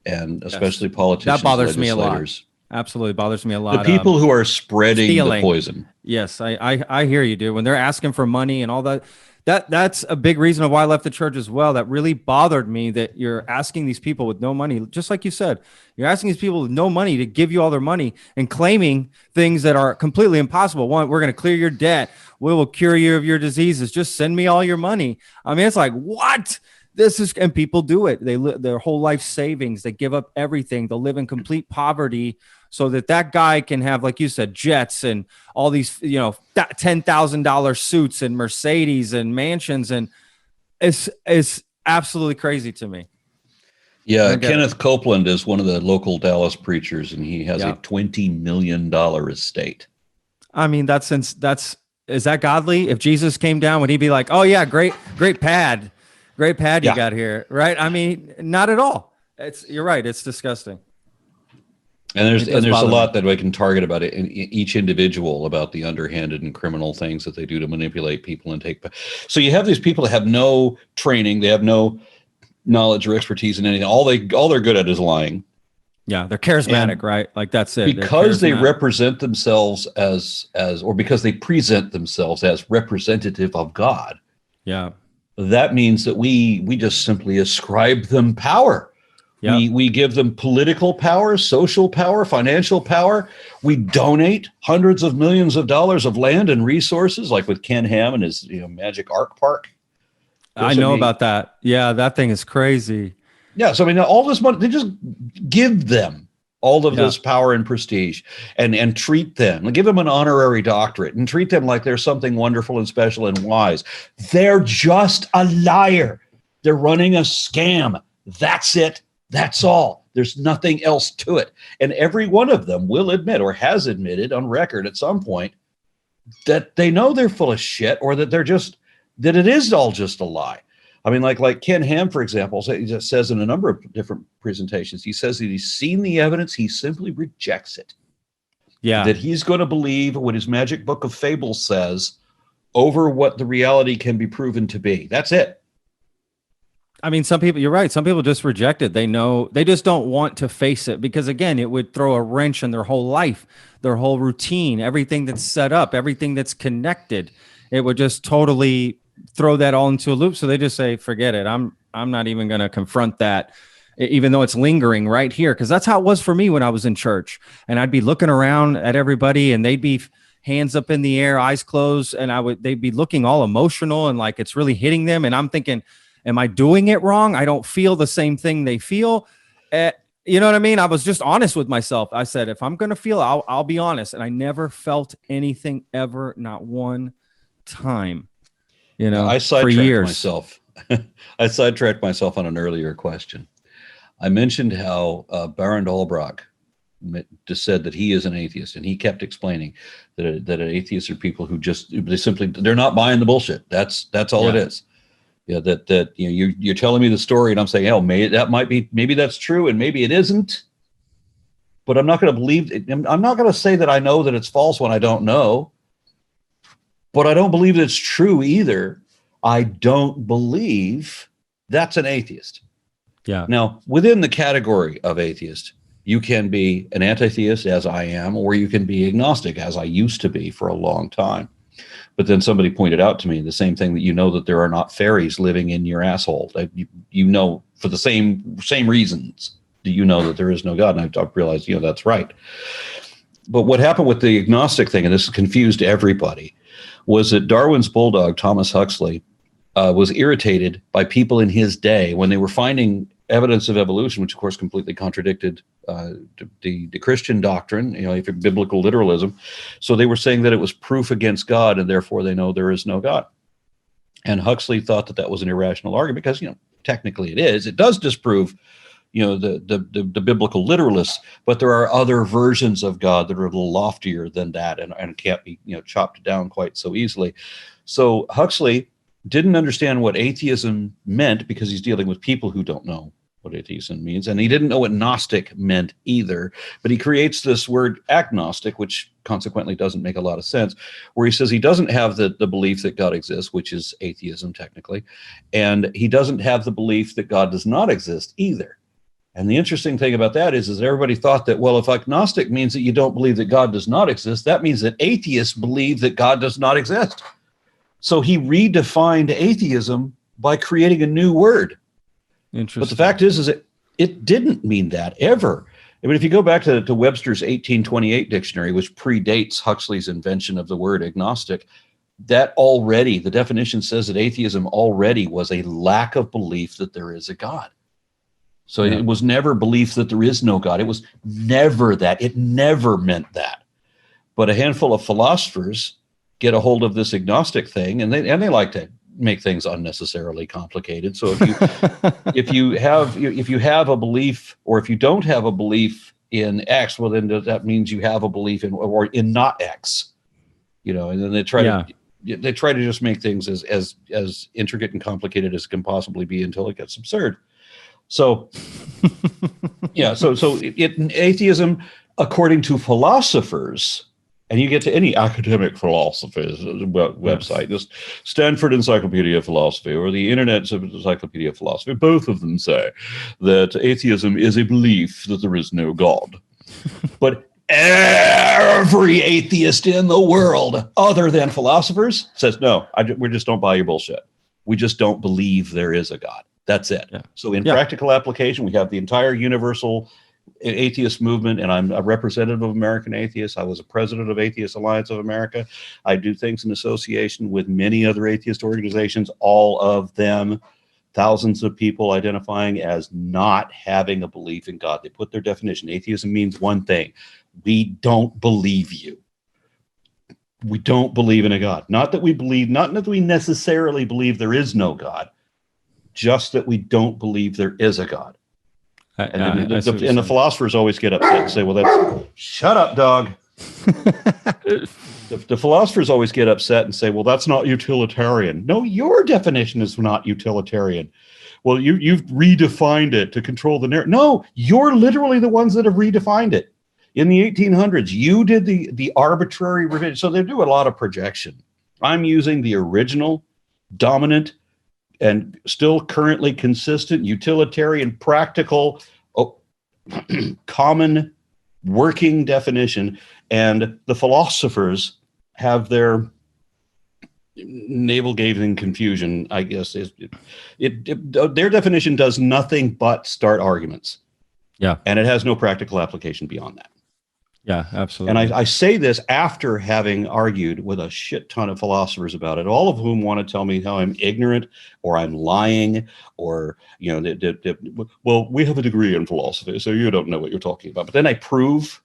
and especially politicians. That bothers me a lot. Absolutely bothers me a lot. The people who are spreading the poison. Yes, I hear you, dude. When they're asking for money and all that. That's a big reason of why I left the church as well. That really bothered me, that you're asking these people with no money, just like you said, you're asking these people with no money to give you all their money and claiming things that are completely impossible. One, we're going to clear your debt. We will cure you of your diseases. Just send me all your money. I mean, it's like, what? And people do it. They live their whole life savings. They give up everything. They'll live in complete poverty so that guy can have, like you said, jets and all these, $10,000 suits and Mercedes and mansions. And it's absolutely crazy to me. Yeah. Kenneth Copeland is one of the local Dallas preachers, and he has a $20 million estate. I mean, is that godly? If Jesus came down, would he be like, oh yeah, great pad. Great pad you got here, right? I mean, not at all. You're right. It's disgusting. And there's a lot that we can target about it in each individual, about the underhanded and criminal things that they do to manipulate people and take. So you have these people that have no training, they have no knowledge or expertise in anything. All they're good at is lying. Yeah, they're charismatic, right? Like that's it. Because they represent themselves or because they present themselves as representative of God. Yeah. That means that we just simply ascribe them power. Yep. We give them political power, social power, financial power. We donate hundreds of millions of dollars of land and resources, like with Ken Ham and his Magic Arc Park. I know about that. Yeah, that thing is crazy. Yeah, so I mean, all this money, they just give them all of this power and prestige, and treat them, and give them an honorary doctorate, and treat them like they're something wonderful and special and wise. They're just a liar. They're running a scam. That's it. That's all. There's nothing else to it. And every one of them will admit, or has admitted on record at some point, that they know they're full of shit, or that that it is all just a lie. I mean, like Ken Ham, for example, says in a number of different presentations, he says that he's seen the evidence, he simply rejects it. Yeah. That he's going to believe what his magic book of fables says over what the reality can be proven to be. That's it. I mean, some people, you're right. Some people just reject it. They know, they just don't want to face it because, again, it would throw a wrench in their whole life, their whole routine, everything that's set up, everything that's connected. It would just totally throw that all into a loop. So they just say, forget it. I'm not even going to confront that, even though it's lingering right here. Because that's how it was for me when I was in church. And I'd be looking around at everybody and they'd be hands up in the air, eyes closed. And they'd be looking all emotional and like it's really hitting them. And I'm thinking, am I doing it wrong? I don't feel the same thing they feel. You know what I mean? I was just honest with myself. I said, if I'm going to feel, I'll be honest. And I never felt anything ever, not one time, I for sidetracked years. myself. I sidetracked myself on an earlier question. I mentioned how Baron Dahlbrock just said that he is an atheist, and he kept explaining that atheists are people who they're not buying the bullshit. That's all it is. Yeah, that you're telling me the story, and I'm saying, hell, maybe that's true, and maybe it isn't. But I'm not going to believe it. I'm not going to say that I know that it's false when I don't know. But I don't believe that it's true either. I don't believe that's an atheist. Yeah. Now, within the category of atheist, you can be an anti-theist, as I am, or you can be agnostic, as I used to be for a long time. But then somebody pointed out to me the same thing, that that there are not fairies living in your asshole. That for the same reasons that that there is no God. And I realized, that's right. But what happened with the agnostic thing, and this confused everybody, was that Darwin's bulldog, Thomas Huxley, was irritated by people in his day when they were finding evidence of evolution, which of course completely contradicted the Christian doctrine, biblical literalism. So they were saying that it was proof against God, and therefore they know there is no God. And Huxley thought that was an irrational argument because, technically it is. It does disprove, the biblical literalists, but there are other versions of God that are a little loftier than that and can't be, chopped down quite so easily. So Huxley didn't understand what atheism meant because he's dealing with people who don't know what atheism means. And he didn't know what Gnostic meant either, but he creates this word agnostic, which consequently doesn't make a lot of sense, where he says he doesn't have the belief that God exists, which is atheism technically, and he doesn't have the belief that God does not exist either. And the interesting thing about that is everybody thought that, well, if agnostic means that you don't believe that God does not exist, that means that atheists believe that God does not exist. So he redefined atheism by creating a new word. Interesting. But the fact is it didn't mean that ever. I mean, if you go back to Webster's 1828 dictionary, which predates Huxley's invention of the word agnostic, that already, the definition says that atheism already was a lack of belief that there is a God. So It was never belief that there is no God. It was never that. It never meant that. But a handful of philosophers get a hold of this agnostic thing, and they like to make things unnecessarily complicated. So if you have a belief, or if you don't have a belief in X, well, then that means you have a belief in not X. And then they try to just make things as intricate and complicated as it can possibly be until it gets absurd. So, atheism, according to philosophers, and you get to any academic philosophy website, just Stanford Encyclopedia of Philosophy or the Internet Encyclopedia of Philosophy, both of them say that atheism is a belief that there is no God. But every atheist in the world, other than philosophers, says, no, we just don't buy your bullshit. We just don't believe there is a God. That's it. Yeah. So in practical application, we have the entire universal atheist movement, and I'm a representative of American Atheists. I was a president of Atheist Alliance of America. I do things in association with many other atheist organizations, all of them, thousands of people identifying as not having a belief in God. They put their definition. Atheism means one thing: we don't believe you. We don't believe in a God. Not that we necessarily believe there is no God, just that we don't believe there is a God. And the philosophers always get upset and say, well, shut up, dog. The philosophers always get upset and say, well, that's not utilitarian. No, your definition is not utilitarian. Well, you've redefined it to control the narrative. No, you're literally the ones that have redefined it. In the 1800s, you did the arbitrary revision. So they do a lot of projection. I'm using the original, dominant, and still currently consistent, utilitarian, practical, common working definition. And the philosophers have their navel-gazing confusion, I guess. Their definition does nothing but start arguments. Yeah. And it has no practical application beyond that. Yeah, And absolutely. I say this after having argued with a shit ton of philosophers about it, all of whom want to tell me how I'm ignorant or I'm lying, or, well, we have a degree in philosophy, so you don't know what you're talking about. But then I prove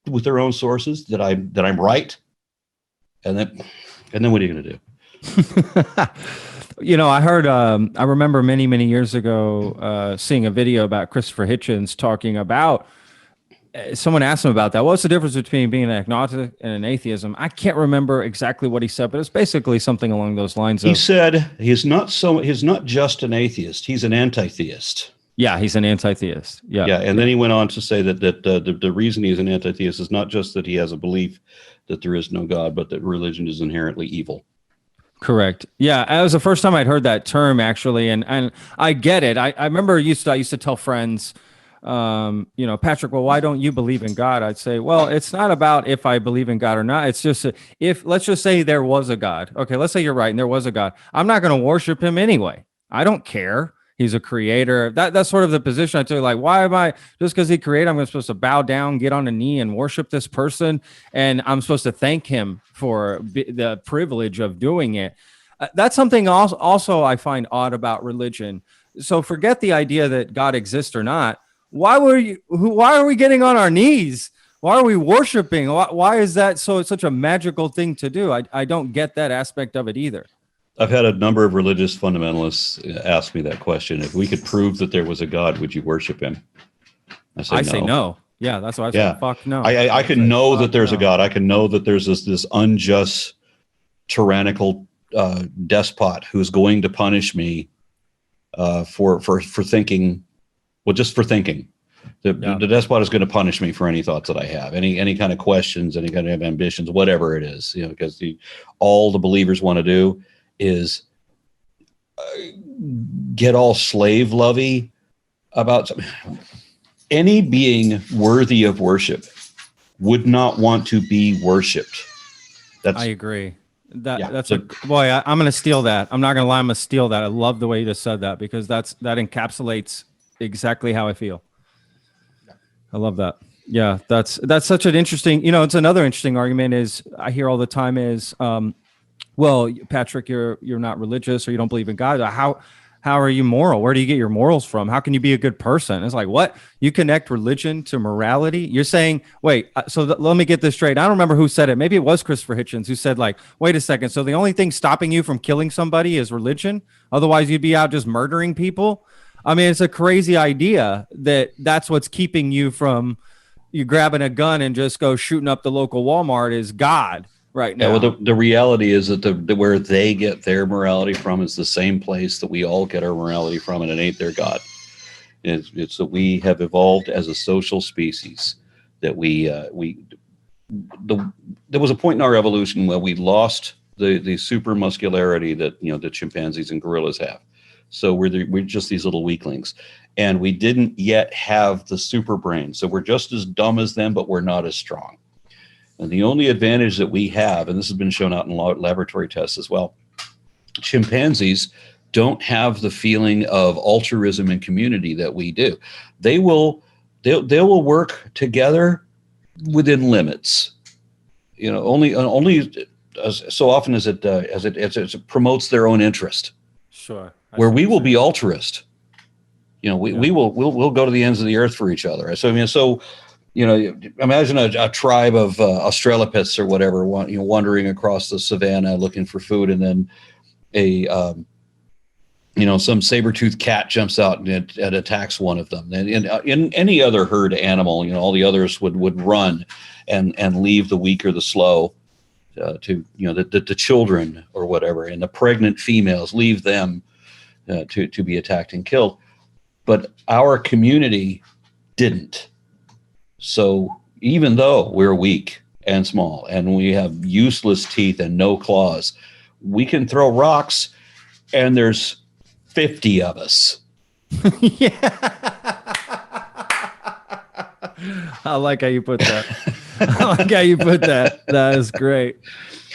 with their own sources that I'm right. And then what are you going to do? I remember many, many years ago seeing a video about Christopher Hitchens talking about, someone asked him about that. What's the difference between being an agnostic and an atheism? I can't remember exactly what he said, but it's basically something along those lines He of, said he's not just an atheist, he's an anti-theist. yeah, he's an anti-theist. Yeah. Yeah, and then he went on to say that the reason he's an anti-theist is not just that he has a belief that there is no God, but that religion is inherently evil. Correct. Yeah, that was the first time I'd heard that term, actually, and I get it. I remember I used to tell friends, Patrick, well, why don't you believe in God? I'd say, well, it's not about if I believe in God or not. It's just if, let's just say there was a God. Okay, let's say you're right and there was a God. I'm not going to worship him anyway. I don't care. He's a creator. That's sort of the position I took. Like, why am I, just because he created, I'm supposed to bow down, get on a knee, and worship this person, and I'm supposed to thank him for the privilege of doing it. That's something also I find odd about religion. So forget the idea that God exists or not. Why are we getting on our knees? Why are we worshiping? Why is that it's such a magical thing to do? I don't get that aspect of it either. I've had a number of religious fundamentalists ask me that question. If we could prove that there was a God, would you worship him? I say no. Yeah, that's what I say. Yeah. Fuck no. I can know that there's a God. I can know that there's this unjust, tyrannical despot who's going to punish me for thinking, well, just for thinking. The despot is going to punish me for any thoughts that I have, any kind of questions, any kind of ambitions, whatever it is, because all the believers want to do is get all slave lovey about something. Any being worthy of worship would not want to be worshipped. I agree. I'm going to steal that. I'm not going to lie. I'm going to steal that. I love the way you just said that, because that encapsulates exactly how I feel. I love that. Yeah, that's such an interesting, it's another interesting argument is I hear all the time is, well, Patrick, you're not religious or you don't believe in God. How are you moral? Where do you get your morals from? How can you be a good person? It's like, what? You connect religion to morality? You're saying, wait, let me get this straight. I don't remember who said it. Maybe it was Christopher Hitchens who said, like, wait a second. So the only thing stopping you from killing somebody is religion? Otherwise, you'd be out just murdering people? I mean, it's a crazy idea that's what's keeping you from you grabbing a gun and just go shooting up the local Walmart is God right now. Yeah, well, the reality is that where they get their morality from is the same place that we all get our morality from, and it ain't their God. It's that we have evolved as a social species, that there was a point in our evolution where we lost the super muscularity that the chimpanzees and gorillas have. So we're just these little weaklings, and we didn't yet have the super brain. So we're just as dumb as them, but we're not as strong. And the only advantage that we have, and this has been shown out in laboratory tests as well, chimpanzees don't have the feeling of altruism and community that we do. They will work together within limits. Only so often as it promotes their own interest. Sure. Where we will be altruist. We'll go to the ends of the earth for each other. So imagine a tribe of Australopiths or whatever, wandering across the savannah looking for food, and then some saber-toothed cat jumps out and attacks one of them. And in any other herd animal, all the others would run and leave the weak or the slow to the children or whatever, and the pregnant females, leave them to be attacked and killed. But our community didn't. So even though we're weak and small and we have useless teeth and no claws, we can throw rocks, and there's 50 of us. Yeah. I like how you put that. That is great.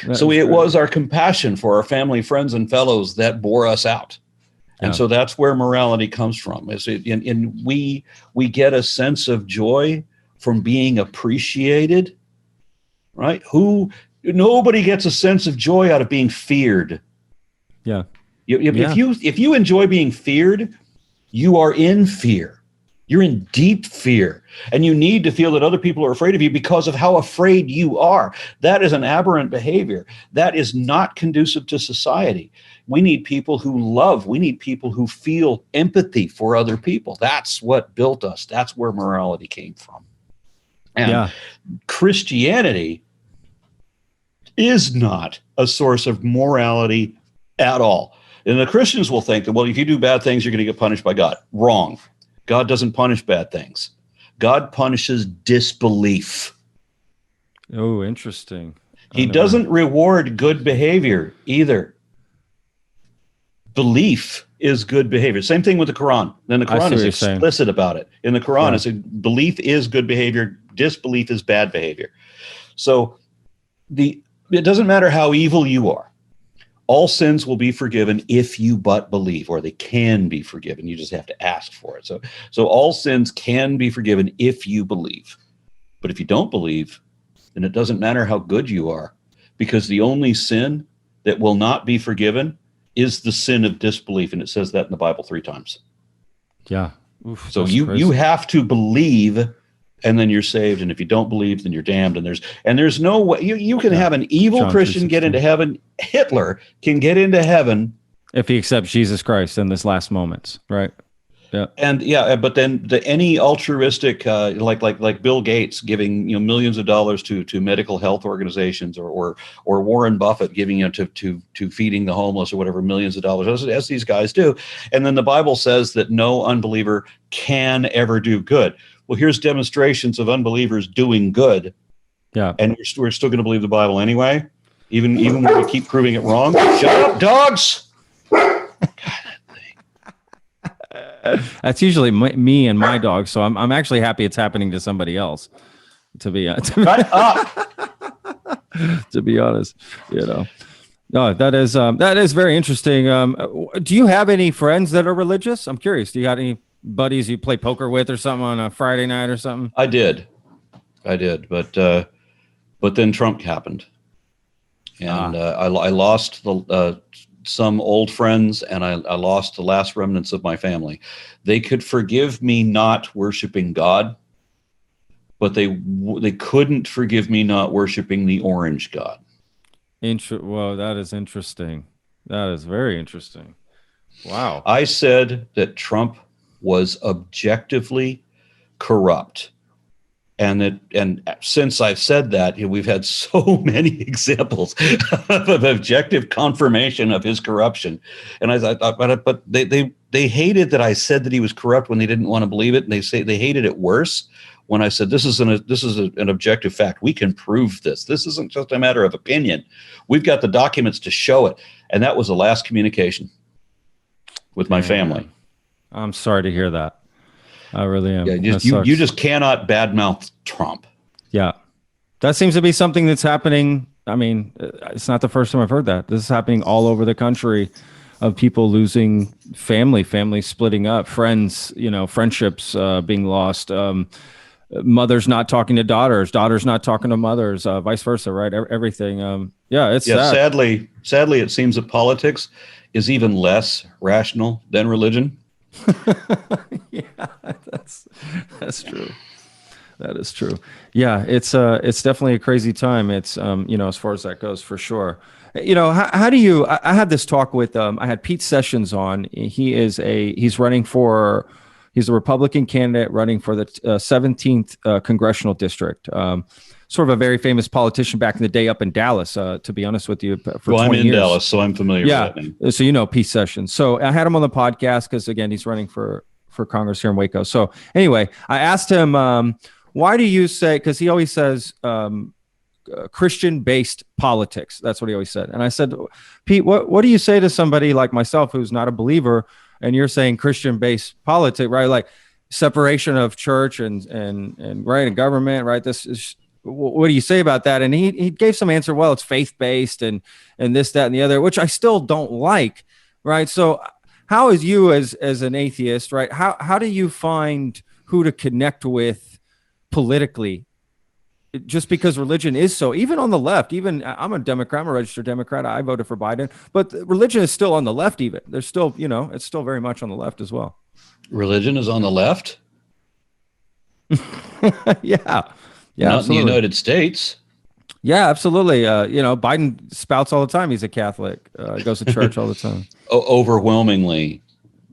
It was our compassion for our family, friends, and fellows that bore us out. And so that's where morality comes from. We get a sense of joy from being appreciated, right? Nobody gets a sense of joy out of being feared. Yeah. If you enjoy being feared, you are in fear. You're in deep fear, and you need to feel that other people are afraid of you because of how afraid you are. That is an aberrant behavior. That is not conducive to society. We need people who love. We need people who feel empathy for other people. That's what built us. That's where morality came from. And Christianity is not a source of morality at all. And the Christians will think that, well, if you do bad things, you're going to get punished by God. Wrong. God doesn't punish bad things. God punishes disbelief. Oh, interesting. He doesn't reward good behavior either. Belief is good behavior. Same thing with the Quran. Then the Quran is explicit about it. In the Quran, it's belief is good behavior. Disbelief is bad behavior. So it doesn't matter how evil you are. All sins will be forgiven if you but believe, or they can be forgiven. You just have to ask for it. So all sins can be forgiven if you believe. But if you don't believe, then it doesn't matter how good you are, because the only sin that will not be forgiven is the sin of disbelief. And it says that in the Bible 3 times. Yeah. Oof, so you have to believe, and then you're saved. And if you don't believe, then you're damned. And there's no way you can have an evil John Christian get into heaven. Hitler can get into heaven if he accepts Jesus Christ in this last moments, right? Yeah. And but then any altruistic like Bill Gates giving millions of dollars to medical health organizations, or Warren Buffett giving to feeding the homeless or whatever, millions of dollars, as these guys do. And then the Bible says that no unbeliever can ever do good. Well, here's demonstrations of unbelievers doing good. Yeah. And we're still going to believe the Bible anyway, even when we keep proving it wrong. Shut up, dogs. That's usually me and my dog, so I'm actually happy it's happening to somebody else. To be honest, No, that is very interesting. Do you have any friends that are religious? I'm curious. Do you got any buddies you play poker with or something on a Friday night or something? I did, but then Trump happened, and I lost some old friends, and I lost the last remnants of my family. They could forgive me not worshiping God, but they couldn't forgive me not worshiping the orange God. Well, that is interesting. That is very interesting. Wow. I said that Trump was objectively corrupt. And since I've said that, we've had so many examples of objective confirmation of his corruption. And I thought, but they hated that I said that he was corrupt when they didn't want to believe it, and they hated it worse when I said this is an objective fact. We can prove this. This isn't just a matter of opinion. We've got the documents to show it. And that was the last communication with my family. I'm sorry to hear that. I really am. Yeah, you just cannot badmouth Trump. Yeah. That seems to be something that's happening. I mean, it's not the first time I've heard that. This is happening all over the country, of people losing family splitting up, friends, friendships being lost, mothers not talking to daughters not talking to mothers, vice versa, right? Everything. It's sad. Sadly, it seems that politics is even less rational than religion. Yeah, that's true. That is true. Yeah, it's definitely a crazy time. It's as far as that goes, for sure. How do you? I had this talk with I had Pete Sessions on. He's a Republican candidate running for the 17th congressional district. Sort of a very famous politician back in the day up in Dallas, to be honest with you. For 20 I'm in years. Dallas, so I'm familiar with that name. So Pete Sessions. So I had him on the podcast because, again, he's running for Congress here in Waco. So anyway, I asked him, why do you say, because he always says Christian-based politics. That's what he always said. And I said, Pete, what do you say to somebody like myself who's not a believer, and you're saying Christian-based politics, right? Like separation of church and right, and government, right? This is, what do you say about that? And he gave some answer. Well, it's faith-based and this, that, and the other, which I still don't like, right? So how is you as an atheist, right? How do you find who to connect with politically, just because religion is so, even on the left, even I'm a Democrat, I'm a registered Democrat. I voted for Biden, but religion is still on the left. Even there's still, it's still very much on the left as well. Religion is on the left? Yeah. Not Absolutely. in the United States. Yeah, absolutely. Biden spouts all the time. He's a Catholic. Goes to church all the time. Overwhelmingly,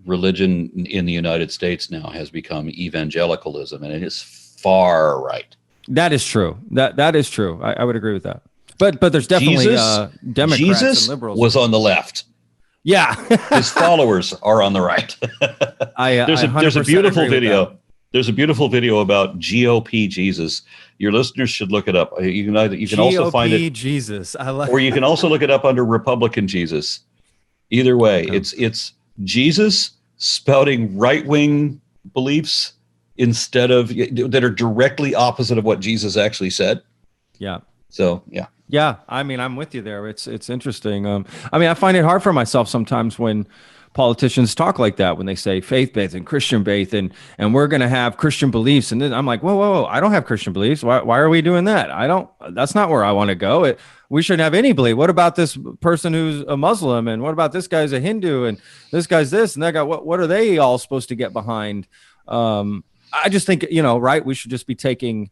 religion in the United States now has become evangelicalism, and it is far right. That is true. That is true. I would agree with that. But there's definitely Democrats Jesus and liberals. was on the left. Yeah. His followers are on the right. There's a beautiful video. There's a beautiful video about GOP Jesus. Your listeners should look it up. You can also find it. Jesus. Or you can also look it up under Republican Jesus. Either way, it's Jesus spouting right-wing beliefs instead of that are directly opposite of what Jesus actually said. Yeah. So, yeah. Yeah, I mean, I'm with you there. It's interesting. I find it hard for myself sometimes when politicians talk like that, when they say faith-based and Christian-based and we're going to have Christian beliefs. And then I'm like, whoa, I don't have Christian beliefs. Why are we doing that? That's not where I want to go. We shouldn't have any belief. What about this person who's a Muslim? And what about this guy's a Hindu? And this guy's this and that guy? What are they all supposed to get behind? I just think, right, we should just be taking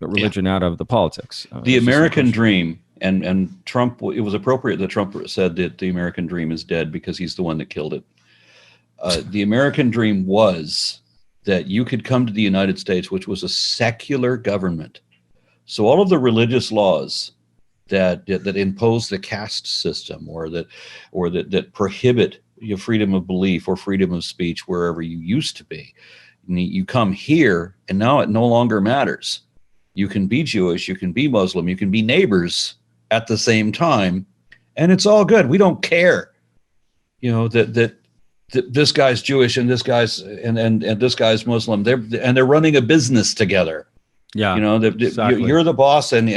religion out of the politics. The American dream, and Trump, it was appropriate that Trump said that the American dream is dead because he's the one that killed it. The American dream was that you could come to the United States, which was a secular government. So all of the religious laws that impose the caste system or that prohibit your freedom of belief or freedom of speech wherever you used to be, you come here and now it no longer matters. You can be Jewish, you can be Muslim, you can be neighbors at the same time, and it's all good. We don't care, that this guy's Jewish and this guy's and this guy's Muslim. They're running a business together. Yeah, exactly. You're the boss and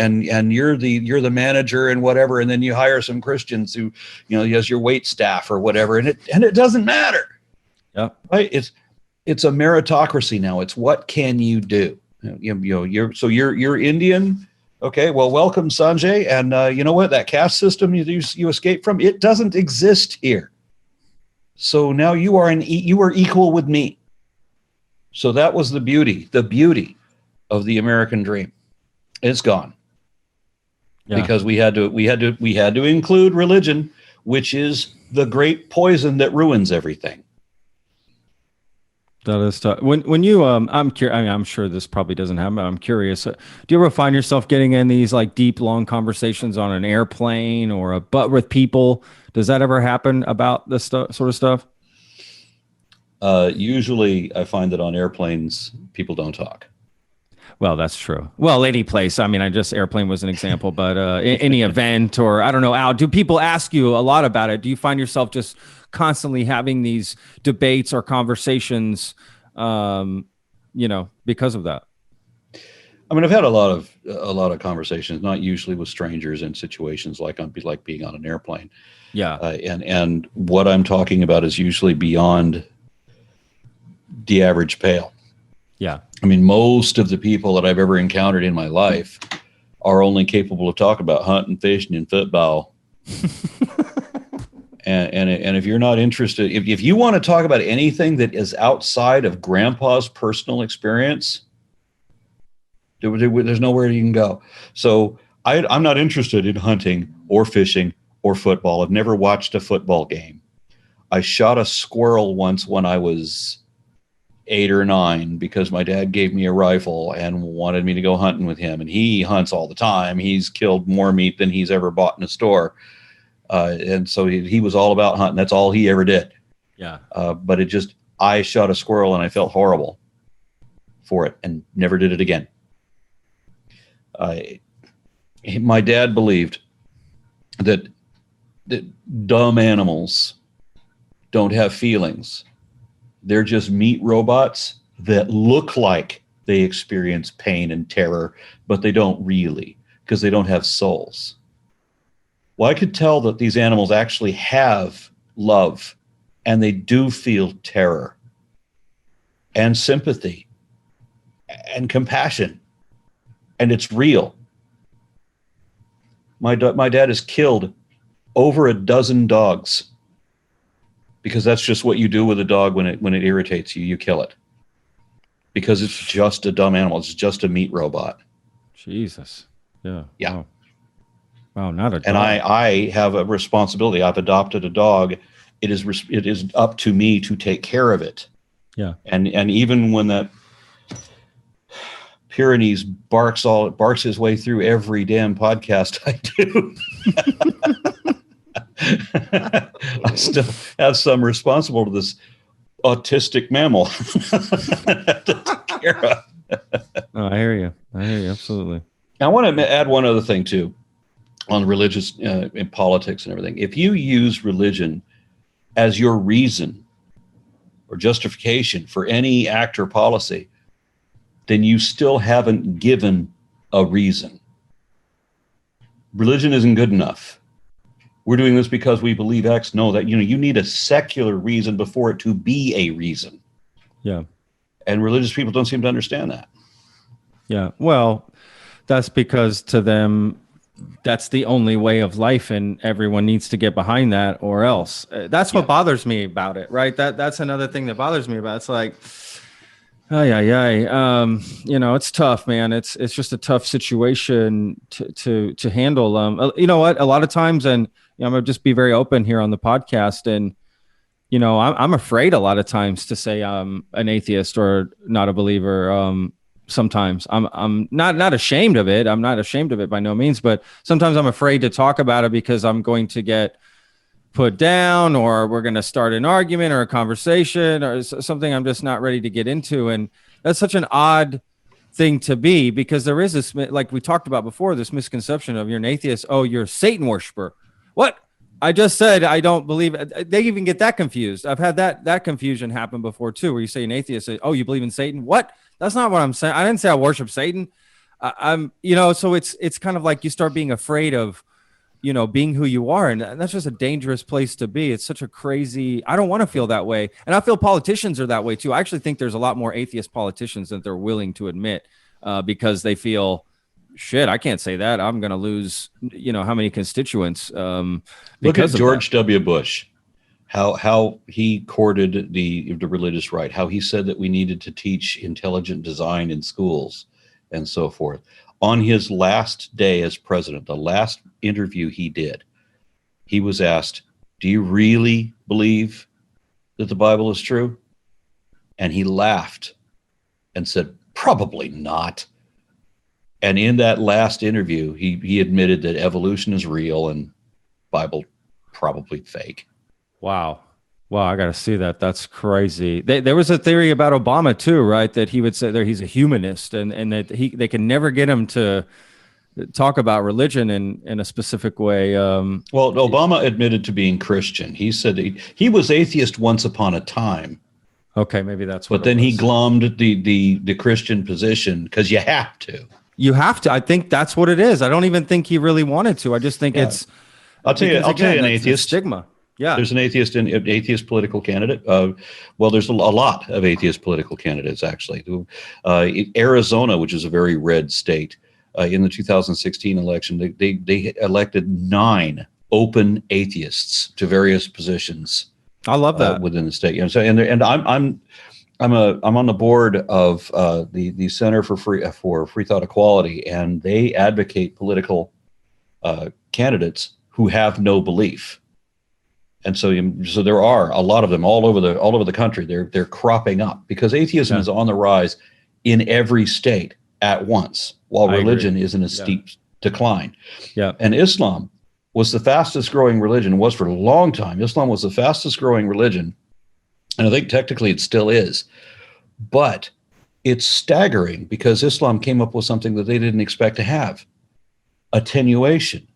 you're the manager and whatever, and then you hire some Christians who, as your wait staff or whatever, and it doesn't matter. Yeah, right. It's a meritocracy now. It's what can you do? You're Indian. Okay, well, welcome, Sanjay. And you know what? That caste system you escaped from, it doesn't exist here. So now you are equal with me. So that was the beauty of the American dream. It's gone. Yeah. Because we had to include religion, which is the great poison that ruins everything. That is tough. When you I'm curious. I mean, I'm sure this probably doesn't happen. But I'm curious. Do you ever find yourself getting in these like deep, long conversations on an airplane or with people? Does that ever happen about this sort of stuff? Usually, I find that on airplanes, people don't talk. Well, that's true. Well, any place. I mean, airplane was an example, but any event or I don't know. Al, do people ask you a lot about it? Do you find yourself just constantly having these debates or conversations, because of that? I mean, I've had a lot of conversations, not usually with strangers in situations like being on an airplane. Yeah. And what I'm talking about is usually beyond the average pale. Yeah. I mean, most of the people that I've ever encountered in my life are only capable of talking about hunting, fishing, and football. And if you're not interested, if you want to talk about anything that is outside of Grandpa's personal experience, there's nowhere you can go. So I'm not interested in hunting or fishing or football. I've never watched a football game. I shot a squirrel once when I was 8 or 9 because my dad gave me a rifle and wanted me to go hunting with him. And he hunts all the time. He's killed more meat than he's ever bought in a store. And so he was all about hunting. That's all he ever did. Yeah. But I shot a squirrel and I felt horrible for it and never did it again. My dad believed that dumb animals don't have feelings. They're just meat robots that look like they experience pain and terror, but they don't really, because they don't have souls. Well, I could tell that these animals actually have love, and they do feel terror and sympathy and compassion, and it's real. My dad has killed over a dozen dogs because that's just what you do with a dog when it irritates you. You kill it because it's just a dumb animal. It's just a meat robot. Jesus. Yeah. Yeah. Wow, not a dog. And I have a responsibility. I've adopted a dog. It is up to me to take care of it. Yeah. And even when that Pyrenees barks his way through every damn podcast I do, I still have some responsible to this autistic mammal to take care of. I hear you. Absolutely. I want to add one other thing too on religious in politics and everything. If you use religion as your reason or justification for any act or policy, then you still haven't given a reason. Religion isn't good enough. We're doing this because we believe X. No, that you need a secular reason before it to be a reason. Yeah. And religious people don't seem to understand that. Yeah. Well, that's because to them, that's the only way of life, and everyone needs to get behind that, or else. That's what bothers me about it, right? That's another thing that bothers me about it. It's like, it's tough, man. It's just a tough situation to handle. You know what? A lot of times, and I'm gonna just be very open here on the podcast, and I'm afraid a lot of times to say I'm an atheist or not a believer. Sometimes I'm not ashamed of it. I'm not ashamed of it by no means, but sometimes I'm afraid to talk about it because I'm going to get put down, or we're going to start an argument or a conversation or something I'm just not ready to get into. And that's such an odd thing to be, because there is this, like we talked about before, this misconception of you're an atheist. Oh, you're a Satan worshiper. What? I just said I don't believe it. They even get that confused. I've had that confusion happen before too, where you say an atheist, oh, you believe in Satan? What? That's not what I'm saying. I didn't say I worship Satan. So it's kind of like you start being afraid of, being who you are. And that's just a dangerous place to be. It's such a crazy, I don't want to feel that way. And I feel politicians are that way too. I actually think there's a lot more atheist politicians than they're willing to admit, because they feel, shit, I can't say that. I'm going to lose, how many constituents. Look at George W. Bush, how he courted the religious right, how he said that we needed to teach intelligent design in schools and so forth. On his last day as president, the last interview he did, he was asked, do you really believe that the Bible is true? And he laughed and said, probably not. And in that last interview, he admitted that evolution is real and Bible probably fake. Wow. I got to see that. That's crazy. There was a theory about Obama too, right? That he would say that he's a humanist, and that they can never get him to talk about religion in a specific way. Well, Obama admitted to being Christian. He said that he was atheist once upon a time. Okay, maybe that's what. But then he glommed the Christian position because you have to. You have to. I think that's what it is. I don't even think he really wanted to. I just think it's. I'll tell you an atheist stigma. Yeah, there's an atheist political candidate. Well, there's a lot of atheist political candidates actually. Arizona, which is a very red state, in the 2016 election, they elected 9 open atheists to various positions. I love that within the state. I'm on the board of the Center for Free Thought Equality, and they advocate political candidates who have no belief. And so there are a lot of them all over the country. They're cropping up because atheism is on the rise in every state at once, while religion is in a steep decline. Yeah. And Islam was the fastest growing religion, was for a long time. Islam was the fastest growing religion. And I think technically it still is. But it's staggering because Islam came up with something that they didn't expect to have: attenuation.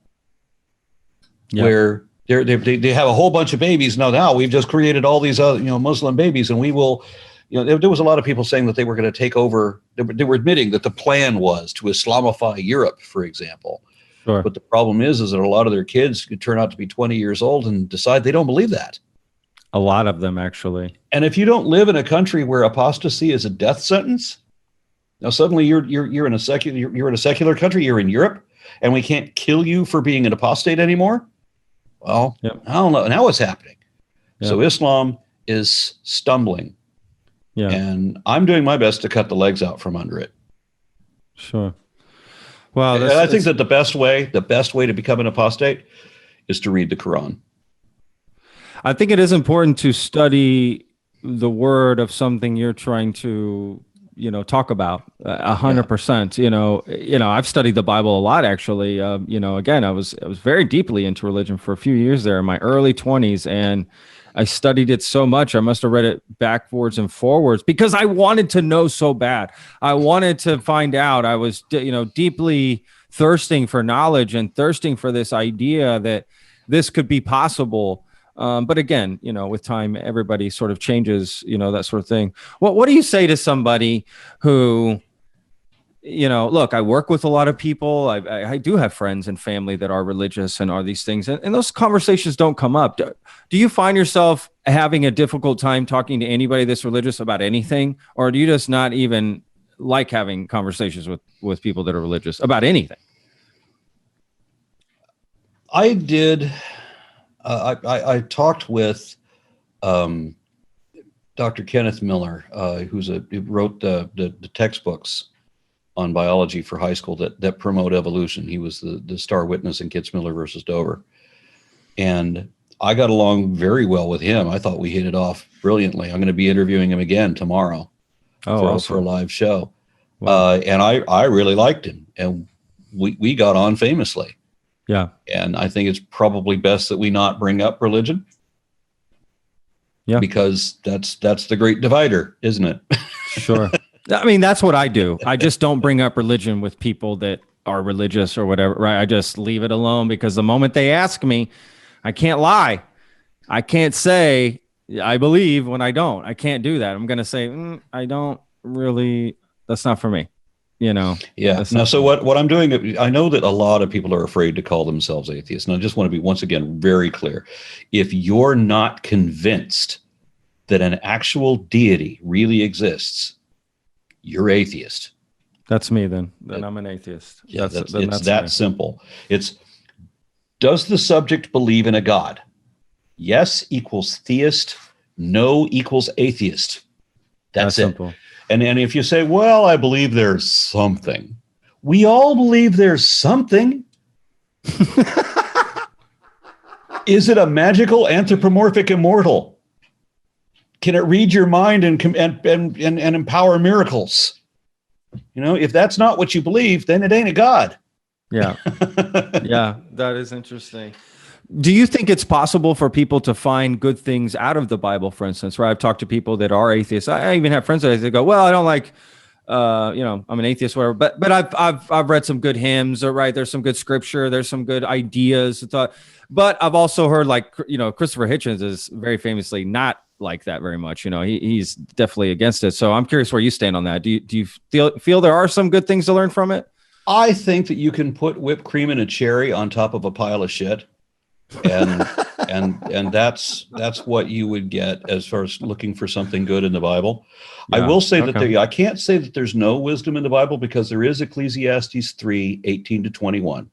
Yep. Where they have a whole bunch of babies. Now we've just created all these other, Muslim babies, and we will, there was a lot of people saying that they were going to take over. They were admitting that the plan was to Islamify Europe, for example. Sure. But the problem is that a lot of their kids could turn out to be 20 years old and decide they don't believe that. A lot of them, actually. And if you don't live in a country where apostasy is a death sentence, Now suddenly you're in a secular country. You're in Europe, and we can't kill you for being an apostate anymore. Well, Yep. I don't know. Now what's happening? Yep. So Islam is stumbling, Yeah. and I'm doing my best to cut the legs out from under it. Sure. Well, And I think that the best way to become an apostate is to read the Quran. I think it is important to study the word of something you're trying to, talk about 100%. I've studied the Bible a lot, actually. Again, I was very deeply into religion for a few years there in my early 20s, and I studied it so much. I must have read it backwards and forwards because I wanted to know so bad. I wanted to find out. I was, deeply thirsting for knowledge and thirsting for this idea that this could be possible. But again, with time, everybody sort of changes, that sort of thing. What do you say to somebody who, look, I work with a lot of people. I do have friends and family that are religious and are these things. And those conversations don't come up. Do you find yourself having a difficult time talking to anybody that's religious about anything? Or do you just not even like having conversations with people that are religious about anything? I did. I talked with Dr. Kenneth Miller, who wrote the textbooks on biology for high school that promote evolution. He was the star witness in Kitzmiller versus Dover. And I got along very well with him. I thought we hit it off brilliantly. I'm going to be interviewing him again tomorrow for a live show. Wow. And I really liked him, and we got on famously. Yeah. And I think it's probably best that we not bring up religion. Yeah. Because that's the great divider, isn't it? Sure. I mean, that's what I do. I just don't bring up religion with people that are religious or whatever, right? I just leave it alone because the moment they ask me, I can't lie. I can't say I believe when I don't. I can't do that. I'm going to say, I don't really, that's not for me. Yeah. Now, so what I'm doing, I know that a lot of people are afraid to call themselves atheists. And I just want to be, once again, very clear. If you're not convinced that an actual deity really exists, you're atheist. That's me then. Then I'm an atheist. Yeah, it's that simple. It's, does the subject believe in a God? Yes equals theist. No equals atheist. That's it. Simple. And if you say, well, I believe there's something. We all believe there's something. Is it a magical, anthropomorphic immortal? Can it read your mind and empower miracles? If that's not what you believe, then it ain't a God. Yeah. Yeah, that is interesting. Do you think it's possible for people to find good things out of the Bible, for instance, right? I've talked to people that are atheists. I even have friends that go, well, I don't like, I'm an atheist, whatever, but I've read some good hymns, right? There's some good scripture. There's some good ideas. But I've also heard Christopher Hitchens is very famously not like that very much. He's definitely against it. So I'm curious where you stand on that. Do you feel there are some good things to learn from it? I think that you can put whipped cream and a cherry on top of a pile of shit. and that's what you would get as far as looking for something good in the Bible. Yeah, I will say that I can't say that there's no wisdom in the Bible, because there is Ecclesiastes 3:18-21,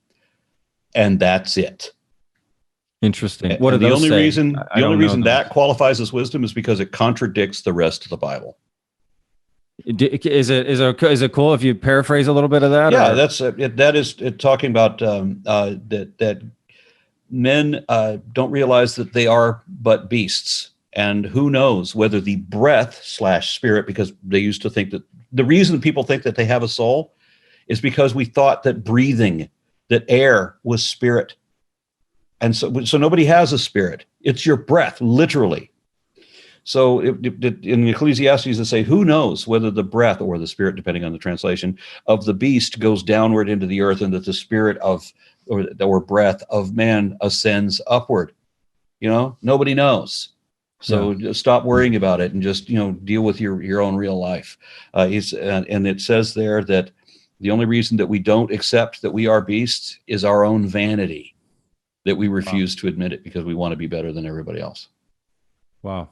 and that's it. Interesting. What are the only reason that qualifies as wisdom is because it contradicts the rest of the Bible. Is it cool if you paraphrase a little bit of that? Yeah, that is talking about that men don't realize that they are but beasts, and who knows whether the breath/spirit, because they used to think that the reason people think that they have a soul is because we thought that breathing, that air was spirit. And so nobody has a spirit. It's your breath, literally. So in Ecclesiastes, they say, who knows whether the breath or the spirit, depending on the translation, of the beast goes downward into the earth, and that the spirit or breath of man ascends upward. Nobody knows. So just stop worrying about it and just, deal with your own real life. And it says there that the only reason that we don't accept that we are beasts is our own vanity, that we refuse to admit it because we want to be better than everybody else. Wow.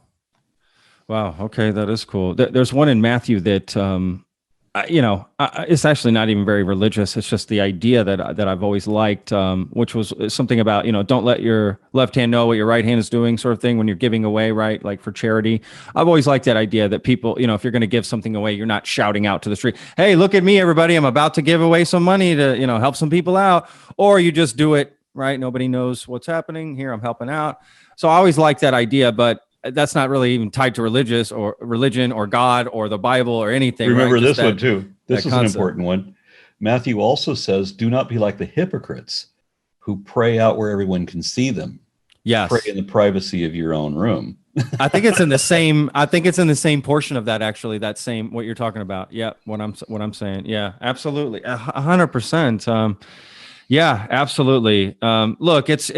Okay, that is cool. There's one in Matthew that it's actually not even very religious. It's just the idea that I've always liked, which was something about, don't let your left hand know what your right hand is doing, sort of thing, when you're giving away, right? Like for charity. I've always liked that idea that people, if you're going to give something away, you're not shouting out to the street, "Hey, look at me, everybody. I'm about to give away some money to, help some people out." Or you just do it, right? Nobody knows what's happening here. I'm helping out. So I always liked that idea, but that's not really even tied to religion or God or the Bible or anything. Remember right? this one too. This is an concept. important one. Matthew also says, "Do not be like the hypocrites who pray out where everyone can see them. Yes. Pray in the privacy of your own room." I think it's in the same. I think it's in the same portion of that. Actually, that same what you're talking about. Yeah, what I'm saying. Yeah, absolutely, 100%. Yeah, absolutely. Look, it's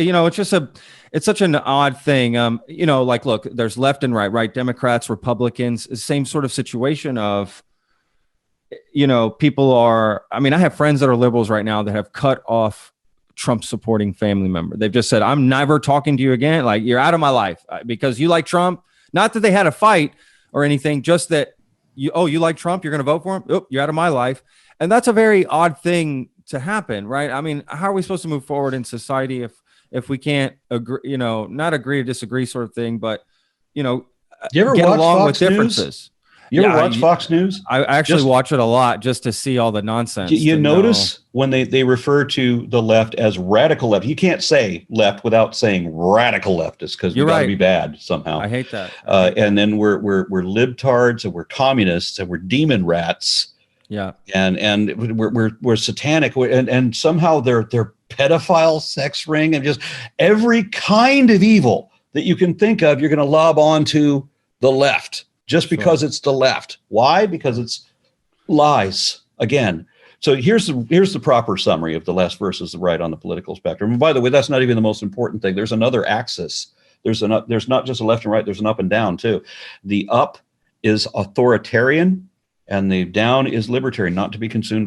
such an odd thing. Like, look, there's left and right, Democrats, Republicans, same sort of situation of, people are, I have friends that are liberals right now that have cut off Trump supporting family member. They've just said, "I'm never talking to you again. Like, you're out of my life because you like Trump." Not that they had a fight or anything, just that you like Trump, you're going to vote for him. Oh, you're out of my life. And that's a very odd thing to happen, right? How are we supposed to move forward in society if we can't agree, not agree to disagree, sort of thing, but you ever get watch along Fox with differences? You ever watch Fox News? I actually watch it a lot just to see all the nonsense. You notice when they refer to the left as radical left. You can't say left without saying radical leftist because we got to be bad somehow. I hate that. And then we're libtards and we're communists and we're demon rats. Yeah. And we're satanic and somehow they're pedophile, sex ring, and just every kind of evil that you can think of, you're going to lob onto the left just because it's the left. Why? Because it's lies again. So here's the proper summary of the left versus the right on the political spectrum. And by the way, that's not even the most important thing. There's another axis. There's not just a left and right. There's an up and down too. The up is authoritarian, and the down is libertarian. Not to be confused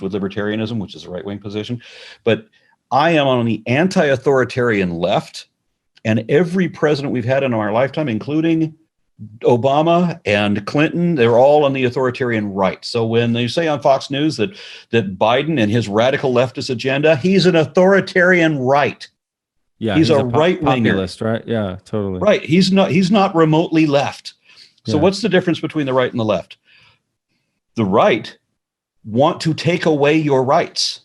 with libertarianism, which is a right-wing position. But I am on the anti-authoritarian left, and every president we've had in our lifetime, including Obama and Clinton, they're all on the authoritarian right. So when they say on Fox News that Biden and his radical leftist agenda, he's an authoritarian right. Yeah, he's a right-winger. Populist, right? Yeah, totally. Right. He's not remotely left. So what's the difference between the right and the left? The right want to take away your rights,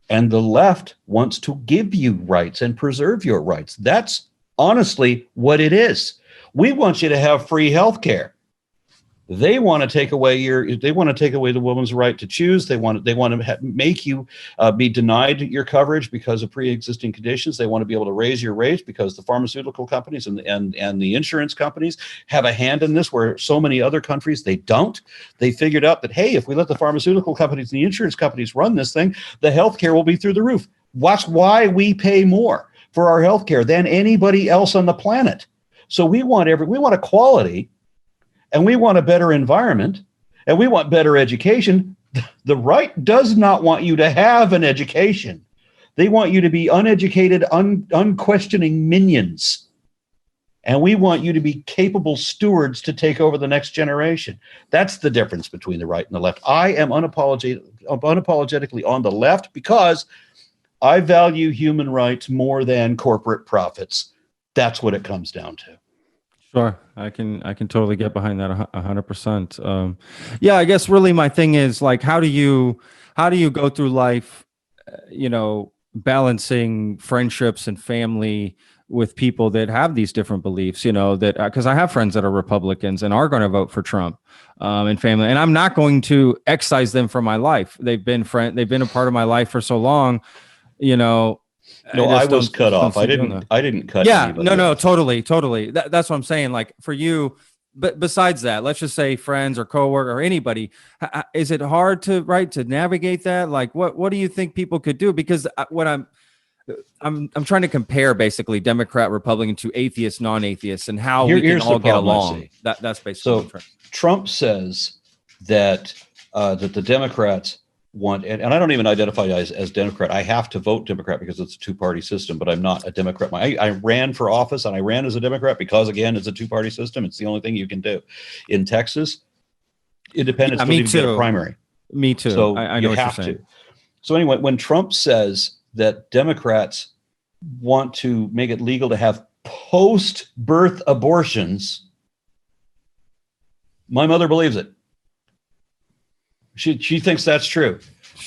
and the left wants to give you rights and preserve your rights. That's honestly what it is. We want you to have free health care. They want to take away the woman's right to choose. They want to make you be denied your coverage because of pre-existing conditions. They want to be able to raise your rates because the pharmaceutical companies and the insurance companies have a hand in this, where so many other countries they don't. They figured out that, hey, if we let the pharmaceutical companies and the insurance companies run this thing, the healthcare will be through the roof. That's why we pay more for our healthcare than anybody else on the planet. So we want equality. And we want a better environment, and we want better education. The right does not want you to have an education. They want you to be uneducated, unquestioning minions. And we want you to be capable stewards to take over the next generation. That's the difference between the right and the left. I am unapologetically on the left because I value human rights more than corporate profits. That's what it comes down to. Sure, I can totally get behind that 100%. Yeah, I guess really my thing is, like, how do you go through life, balancing friendships and family with people that have these different beliefs, that because I have friends that are Republicans and are going to vote for Trump, and family, and I'm not going to excise them from my life. They've been a part of my life for so long, No, I was cut off. I didn't cut. Yeah, no, totally. That's what I'm saying. Like for you, but besides that, let's just say friends or coworker or anybody, is it hard to navigate that? Like, what do you think people could do? Because what I'm trying to compare basically Democrat, Republican to atheist, non-atheist, and how we can all get along. That's basically so. Trump says that the Democrats want, and I don't even identify as Democrat. I have to vote Democrat because it's a two-party system, but I'm not a Democrat. I ran for office and I ran as a Democrat because, again, it's a two-party system. It's the only thing you can do. In Texas, independents Yeah, don't me even get a too. primary. Me too. So I know you what you're have saying. to. So anyway, when Trump says that Democrats want to make it legal to have post-birth abortions, my mother believes it. She thinks that's true.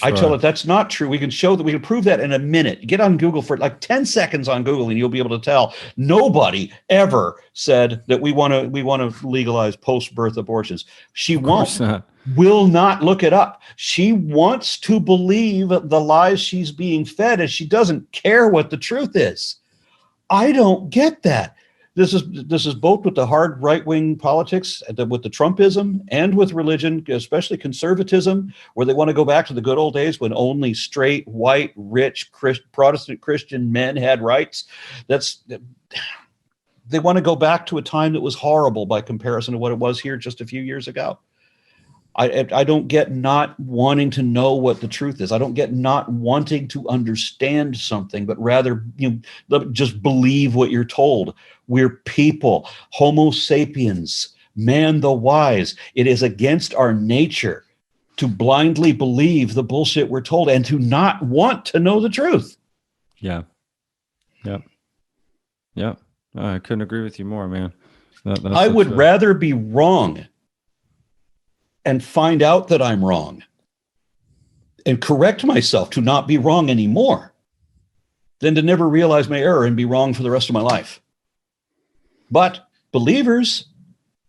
I tell her that's not true. We can show that. We can prove that in a minute. Get on Google for like 10 seconds on Google, and you'll be able to tell. Nobody ever said that we want to legalize post-birth abortions. She will not look it up. She wants to believe the lies she's being fed, and she doesn't care what the truth is. I don't get that. This is both with the hard right-wing politics, with the Trumpism, and with religion, especially conservatism, where they want to go back to the good old days when only straight, white, rich, Protestant Christian men had rights. They want to go back to a time that was horrible by comparison to what it was here just a few years ago. I don't get not wanting to know what the truth is. I don't get not wanting to understand something, but rather just believe what you're told. We're people, Homo sapiens, man the wise. It is against our nature to blindly believe the bullshit we're told and to not want to know the truth. Yeah. Yep. Yep. I couldn't agree with you more, man. I would rather be wrong and find out that I'm wrong and correct myself to not be wrong anymore than to never realize my error and be wrong for the rest of my life. But believers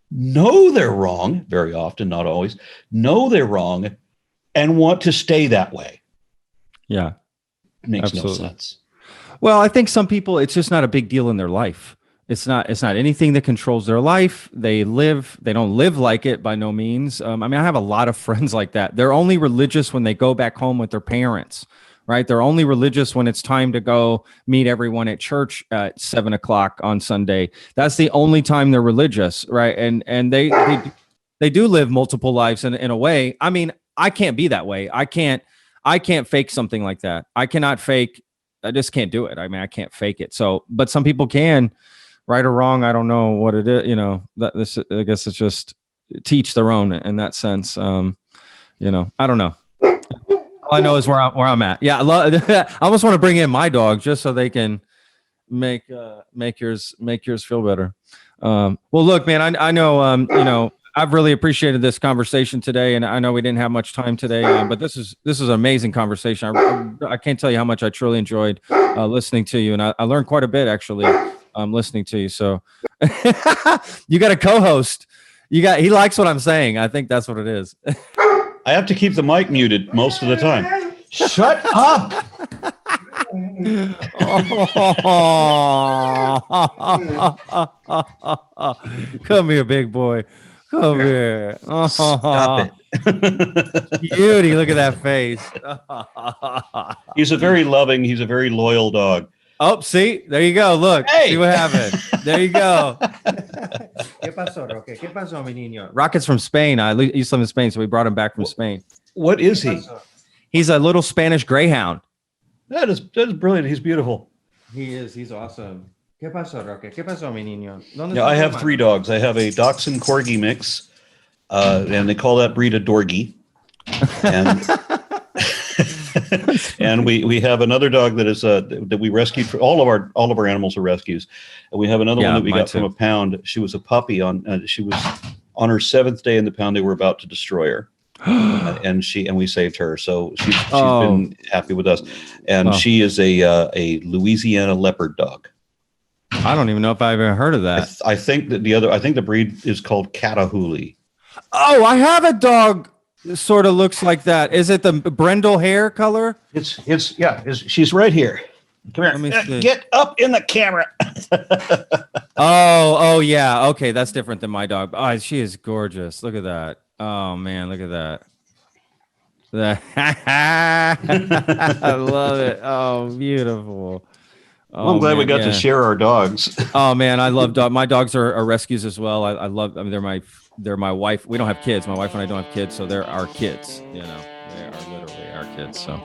know they're wrong, very often, not always, know they're wrong and want to stay that way. Yeah. It makes absolutely. no sense. Well, I think some people, it's just not a big deal in their life. It's not anything that controls their life. They don't live like it by no means. I mean, I have a lot of friends like that. They're only religious when they go back home with their parents, right? They're only religious when it's time to go meet everyone at church at 7:00 on Sunday. That's the only time they're religious, right? And they do live multiple lives in a way. I mean, I can't be that way. I can't fake something like that. I just can't do it. I mean, I can't fake it. So, but some people can. Right or wrong, I don't know what it is. I guess it's just teach their own in that sense. I don't know. All I know is where I'm at. Yeah, I almost want to bring in my dog just so they can make yours feel better. Well, look, man, I know I've really appreciated this conversation today, and I know we didn't have much time today, but this is an amazing conversation. I can't tell you how much I truly enjoyed listening to you, and I learned quite a bit actually. Listening to you. So you got a co-host. He likes what I'm saying. I think that's what it is. I have to keep the mic muted most of the time. Shut up. Come here, big boy. Come here. Stop it. Beauty. Look at that face. He's a very loving, he's a very loyal dog. Oh, see, there you go. Look, hey. See what happened. There you go. ¿Qué pasó, Roque? ¿Qué pasó, mi niño? Rocket's from Spain. I used to live in Spain, so we brought him back from Spain. What is he? He's a little Spanish greyhound. That is brilliant. He's beautiful. He is. He's awesome. ¿Qué pasó, Roque? ¿Qué pasó, mi niño? Yeah, I have 3 dogs. I have a Dachshund Corgi mix, and they call that breed a Dorgie. And and we have another dog that is that we rescued. For all of our animals are rescues, and we have another one that we got from a pound. She was a puppy she was on her 7th day in the pound. They were about to destroy her, and we saved her. So she's been happy with us, and she is a Louisiana leopard dog. I don't even know if I've ever heard of that. I think the breed is called Catahoula. Oh, I have a dog. Sort of looks like that. Is it the brindle hair color? She's right here. Come here. Get up in the camera. Oh yeah. Okay, that's different than my dog. Oh, she is gorgeous. Look at that. Oh man, look at that. I love it. Oh, beautiful. Well, I'm glad we got to share our dogs. Oh man, I love dogs. My dogs are rescues as well. I love. I mean, they're my wife. We don't have kids. My wife and I don't have kids, so they're our kids. They are literally our kids. So,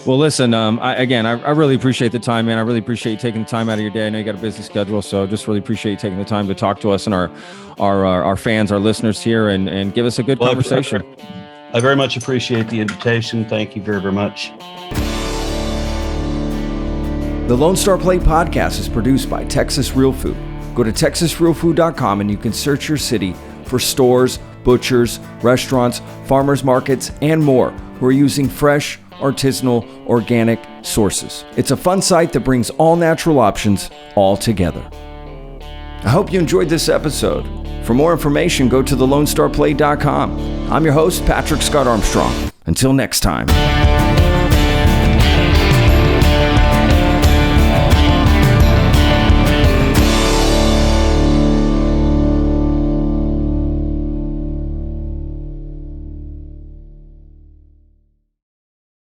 well, listen, I really appreciate the time, man. I really appreciate you taking the time out of your day. I know you got a busy schedule, so just really appreciate you taking the time to talk to us and our fans, our listeners here, and give us a good conversation. I very much appreciate the invitation. Thank you very, very much. The Lone Star Plate podcast is produced by Texas Real Food. Go to texasrealfood.com and you can search your city for stores, butchers, restaurants, farmers markets, and more who are using fresh, artisanal, organic sources. It's a fun site that brings all natural options all together. I hope you enjoyed this episode. For more information, go to thelonestarplate.com. I'm your host, Patrick Scott Armstrong. Until next time.